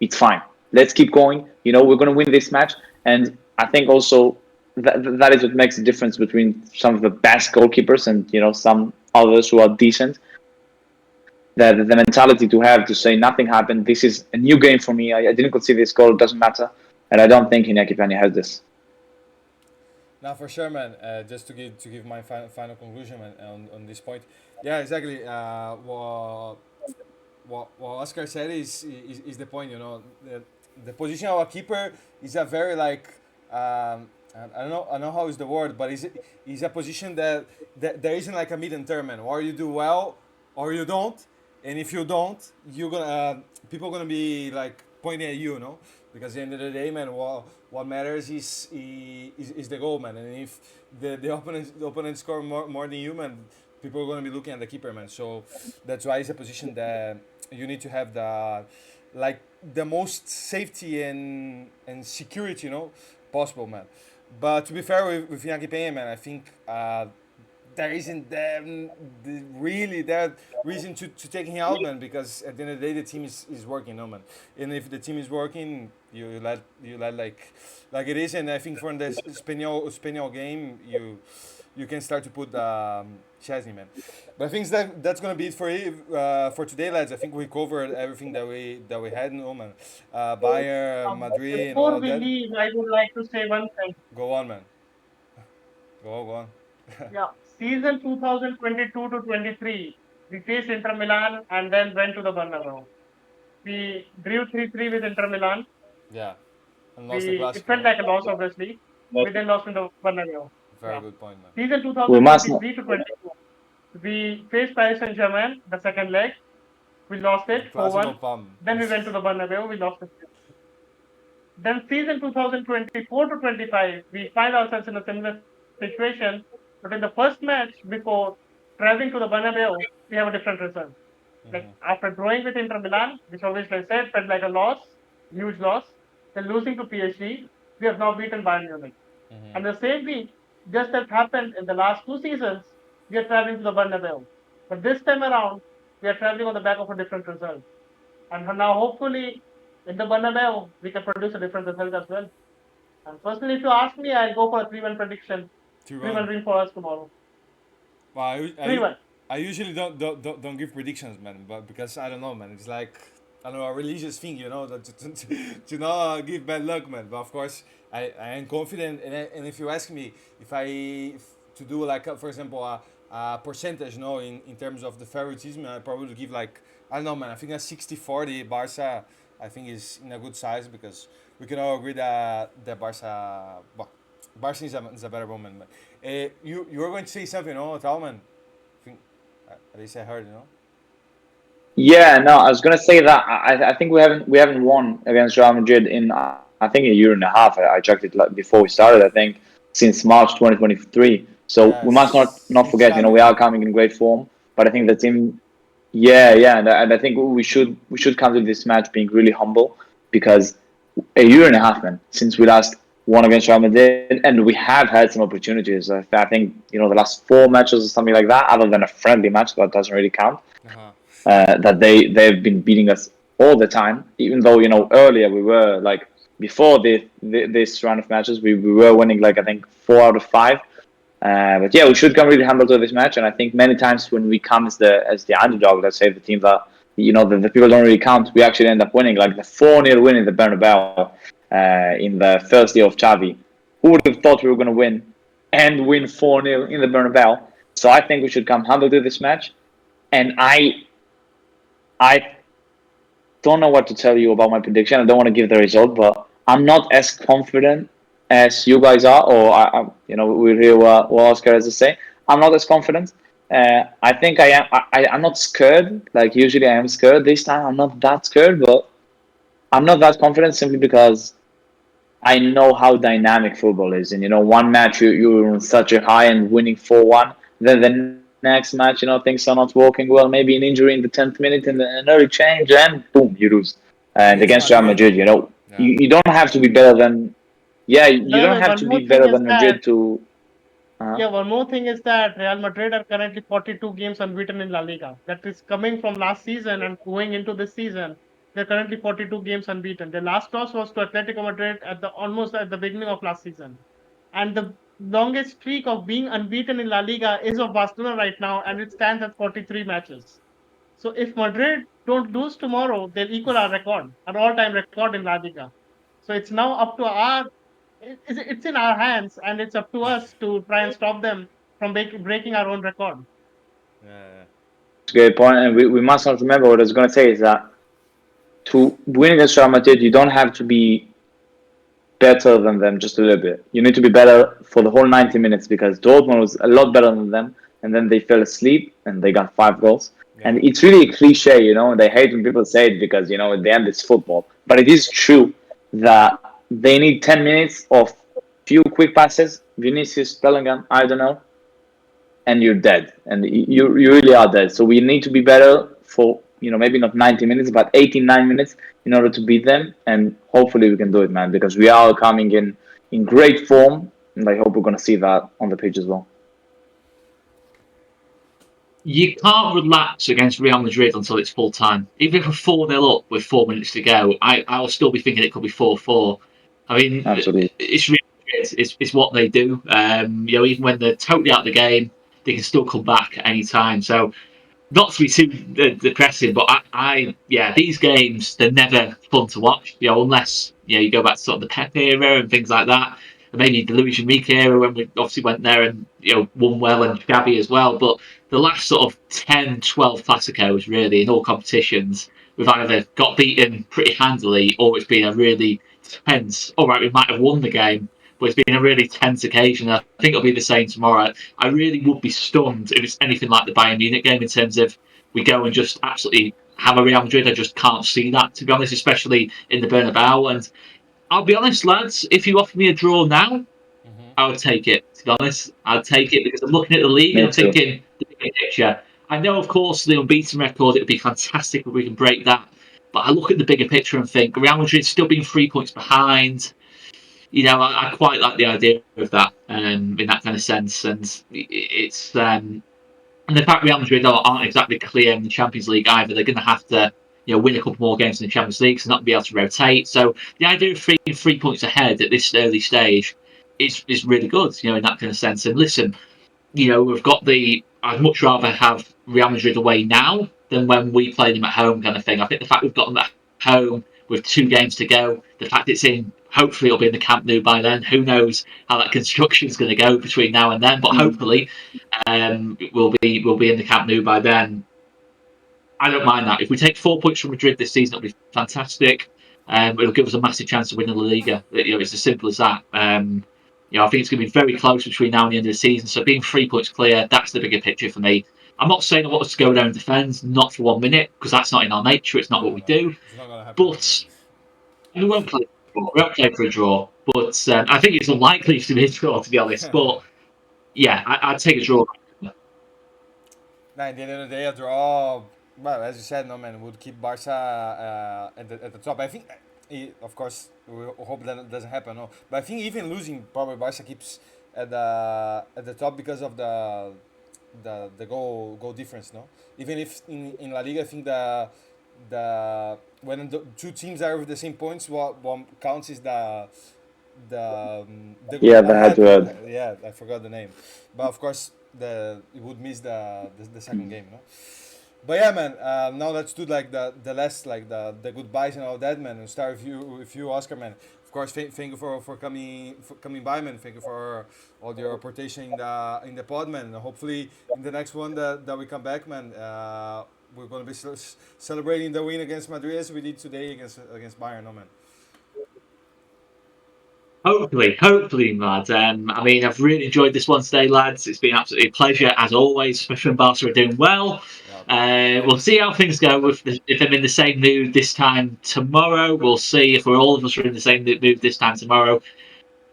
it's fine. Let's keep going. We're going to win this match. And I think also that is what makes the difference between some of the best goalkeepers and some others who are decent. The mentality to have to say nothing happened. This is a new game for me. I didn't concede this goal. It doesn't matter, and I don't think Iñaki Peña has this. Now, for sure, man. Just to give my final conclusion, man, on this point. Yeah, exactly. What Oscar said is the point. The position of a keeper is a very like I don't know how is the word, but is a position that there isn't like a medium term, man. Or you do well, or you don't, and if you don't, you're gonna people gonna be like pointing at you. Because at the end of the day, man, what matters is the goal, man. And if the opponent score more than you, man, people are gonna be looking at the keeper, man. So that's why it's a position that you need to have the most safety and security, possible, man. But to be fair with Iñaki Peña, man, I think there isn't really that reason to take him out, man, because at the end of the day the team is working, no, man. And if the team is working, you let like it is. And I think for the Spaniel game, you can start to put Chesney, man. But I think that's gonna be it for today, lads. I think we covered everything that we had, no, man. Bayern, Madrid, and all Before of we that. leave, I would like to say one thing. Go on, man. Go on. Yeah, season 2022 to 23, we faced Inter Milan and then went to the Bernabeu. We drew 3-3 with Inter Milan. Yeah, and lost the It Clasico, felt no? like a loss, obviously. We then lost in the Bernabeu. Very Yeah. good point, man. Season We must not. 2023 to 24, we faced Paris Saint-Germain, the second leg. We lost The it 4-1. Clasico Pam. Then we went to the Bernabeu. We lost it. Then season 2024 to 25, we find ourselves in a similar situation. But in the first match before traveling to the Bernabeu, we have a different result. Like after drawing with Inter Milan, which obviously I said felt like a loss, huge loss. Then losing to PSG, we have now beaten Bayern Munich. And the same week, just as happened in the last two seasons, we are traveling to the Bernabeu. But this time around, we are traveling on the back of a different result. And now, hopefully, in the Bernabeu, we can produce a different result as well. And personally, if you ask me, I'll go for a 3-1 prediction. 2 3-1 1. win for us tomorrow. Well, I 3-1. I usually don't give predictions, man, but because I don't know, man. It's like I don't know, a religious thing, that to not give bad luck, man. But of course, I am confident, and if you ask me to do like for example a percentage, in terms of the favoritism, I probably give like I don't know, man. I think a 60-40 Barca. I think is in a good size because we can all agree that Barca, well, Barca is a better woman, man. You were going to say something, Talman? I think at least I heard. Yeah, no, I was gonna say that I think we haven't won against Real Madrid in I think a year and a half. I checked it before we started. I think since March 2023. So we must not Yes, not since forget. Xavi, We are man. coming in great form. But I think the team, yeah, and I think we should come to this match being really humble because a year and a half, man, since we last won against Real Madrid, and we have had some opportunities. I think the last four matches or something like that, other than a friendly match that doesn't really count. Uh-huh. That they've been beating us all the time. Even though earlier we were like before this round of matches we were winning like I think 4 out of 5. But yeah, we should come really humble to this match, and I think many times when we come as the underdog, let's say the team that the people don't really count, we actually end up winning, like the 4-0 win in the Bernabeu in the first year of Xavi. Who would have thought we were going to win and win 4-0 in the Bernabeu? So I think we should come humble to this match, and I don't know what to tell you about my prediction. I don't want to give the result, but I'm not as confident as you guys are, or we'll hear what Oscar has to say. I'm not as confident. I think I am. I'm not scared. Like usually, I am scared. This time, I'm not that scared, but I'm not that confident simply because I know how dynamic football is, and one match you're on such a high and winning 4-1, then the next match, things are not working well. Maybe an injury in the 10th minute and an early change, and boom, you lose. And Against against Real Madrid, Madrid, no? Yeah. you don't have to be better than, yeah, you don't Learner, have one to more be thing better is than that Madrid to. Uh, Yeah, one more thing is that Real Madrid are currently 42 games unbeaten in La Liga. That is coming from last season and going into this season. They're currently 42 games unbeaten. Their last loss was to Atletico Madrid almost at the beginning of last season. and the longest streak of being unbeaten in La Liga is of Barcelona right now, and it stands at 43 matches. So if Madrid don't lose tomorrow, they'll equal our record, our all-time record in La Liga. So it's now up to it's in our hands, and it's up to us to try and stop them from breaking our own record. Yeah. It's a great point, and we must not remember what I was going to say is that to win against Real Madrid, you don't have to be better than them just a little bit. You need to be better for the whole 90 minutes because Dortmund was a lot better than them, and then they fell asleep and they got 5 goals. Yeah. And it's really a cliche, they hate when people say it because, at the end it's football. But it is true that they need 10 minutes of few quick passes, Vinicius, Bellingham, I don't know, and you're dead. And you really are dead. So we need to be better for, maybe not 90 minutes, but 89 minutes in order to beat them. And hopefully we can do it, man, because we are coming in great form. And I hope we're going to see that on the pitch as well. You can't relax against Real Madrid until it's full time. Even if we're 4-0 up with 4 minutes to go, I'll still be thinking it could be 4-4. I mean, Absolutely. It's Real Madrid. It's what they do. Even when they're totally out of the game, they can still come back at any time. So, not to be too depressing, but these games, they're never fun to watch. Unless you go back to sort of the Pep era and things like that, and maybe the Luis Enrique era when we obviously went there and won well, and Xavi as well. But the last sort of 10, 12 Clasicos, really, in all competitions, we've either got beaten pretty handily or it's been a really tense. All right, we might have won the game, but it's been a really tense occasion. I think it'll be the same tomorrow. I really would be stunned if it's anything like the Bayern Munich game in terms of we go and just absolutely hammer Real Madrid. I just can't see that, to be honest, especially in the Bernabeu. And I'll be honest, lads, if you offer me a draw now, I would take it, to be honest. I'd take it because I'm looking at the league and I'm thinking the bigger picture. I know, of course, the unbeaten record, it would be fantastic if we can break that. But I look at the bigger picture and think Real Madrid's still being 3 points behind. I quite like the idea of that in that kind of sense. And it's and the fact Real Madrid aren't exactly clear in the Champions League either. They're going to have to win a couple more games in the Champions League, so not be able to rotate. So the idea of 3 points ahead at this early stage is really good, in that kind of sense. And listen, we've got I'd much rather have Real Madrid away now than when we play them at home, kind of thing. I think the fact we've got them at home with 2 games to go, the fact it's hopefully it'll be in the Camp Nou by then. Who knows how that construction is going to go between now and then? But hopefully, we'll be in the Camp Nou by then. I don't mind that. If we take 4 points from Madrid this season, it'll be fantastic. It'll give us a massive chance to win the La Liga. It's as simple as that. I think it's going to be very close between now and the end of the season. So being 3 points clear, that's the bigger picture for me. I'm not saying I want us to go there and defend, not for 1 minute, because that's not in our nature. It's not what we do. But we won't play for a draw. We won't play for a draw. But I think it's unlikely to be a draw, to be honest. But yeah, I'd take a draw. At the end of the day, a draw. Well, as you said, no man, would keep Barca at the top. I think, of course, we hope that doesn't happen. No, but I think even losing, probably Barca keeps at the top because of the goal difference. No, even if in La Liga, I think the when the 2 teams are with the same points, what counts is the head-to-head. Yeah, I forgot the name, but of course it would miss the second game. No. But yeah, man. Now let's do like the last, like the goodbyes and all that, man. And start with you, Oscar, man. Of course, thank you for coming by, man. Thank you for all your reportation in the pod, man. And hopefully in the next one that we come back, man. We're gonna be celebrating the win against Madrid as we did today against Bayern, no man. Hopefully, lads. I've really enjoyed this one today, lads. It's been absolutely a pleasure, as always, especially when Barca are doing well. We'll see how things go if I'm in the same mood this time tomorrow. We'll see if all of us are in the same mood this time tomorrow.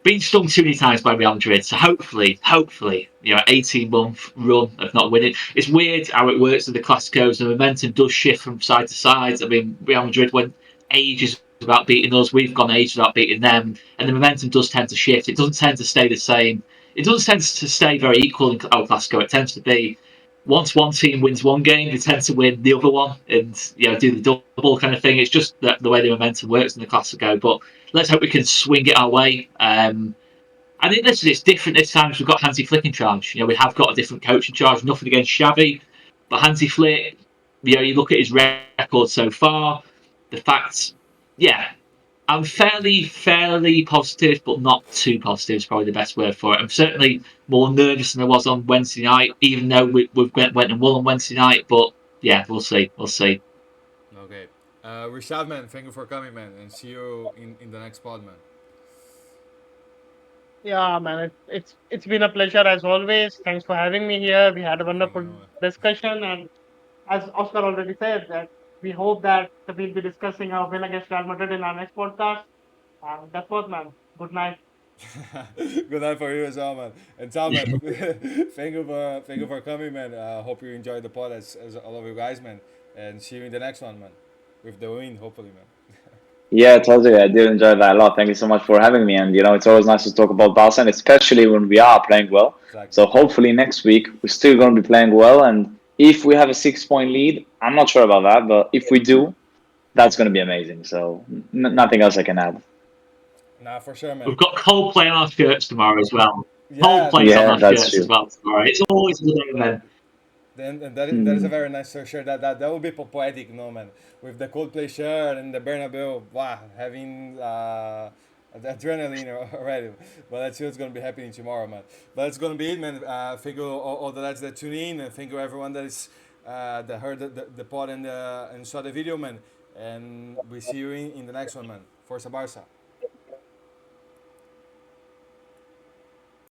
Been stung too many times by Real Madrid, so hopefully, 18-month run of not winning. It's weird how it works with the Clasicos. The momentum does shift from side to side. I mean, Real Madrid went ages without beating us. We've gone ages without beating them, and the momentum does tend to shift. It doesn't tend to stay the same. It doesn't tend to stay very equal in El Clasico. It tends to be once one team wins one game, they tend to win the other one and do the double kind of thing. It's just the way the momentum works in the Clasico. But let's hope we can swing it our way. I I think it's different this time because we've got Hansi Flick in charge. You know, we have got a different coach in charge. Nothing against Xavi, but Hansi Flick, you know, you look at his record so far, the facts, yeah, I'm fairly positive, but not too positive is probably the best word for it. I'm certainly more nervous than I was on Wednesday night, even though we went and won on Wednesday night. But yeah, we'll see. We'll see. Okay. Rishad, man, thank you for coming, man, and see you in the next pod, man. Yeah, man, it's been a pleasure as always. Thanks for having me here. We had a Thank you, wonderful man. discussion, and as Oscar already said, that we hope that we'll be discussing our win against Real Madrid in our next podcast. And that's what, man. Good night. Good night for you as well, man. And Tom, man, thank you for coming, man. Hope you enjoyed the pod as all of you guys, man. And see you in the next one, man. With the win, hopefully, man. Yeah, totally. I did enjoy that a lot. Thank you so much for having me. And it's always nice to talk about Barca, and especially when we are playing well. Exactly. So hopefully next week we're still going to be playing well. And if we have a 6 point lead, I'm not sure about that, but if we do, that's going to be amazing. So nothing else I can add. Nah, for sure, man. We've got Coldplay on our shirts tomorrow as well. Yeah, Coldplay's on Yeah, our that's shirts as true. well tomorrow. It's always a good event. then and that is a Mm. very nice shirt. That will be poetic, no, man. With the Coldplay shirt and the Bernabeu, wow, having the adrenaline already. But let's see what's gonna be happening tomorrow, man. But that's gonna be it, man. Thank you all the lads that tune in, and thank you everyone that is that heard the pod and saw the video, man. And we see you in the next one, man. Forza Barça.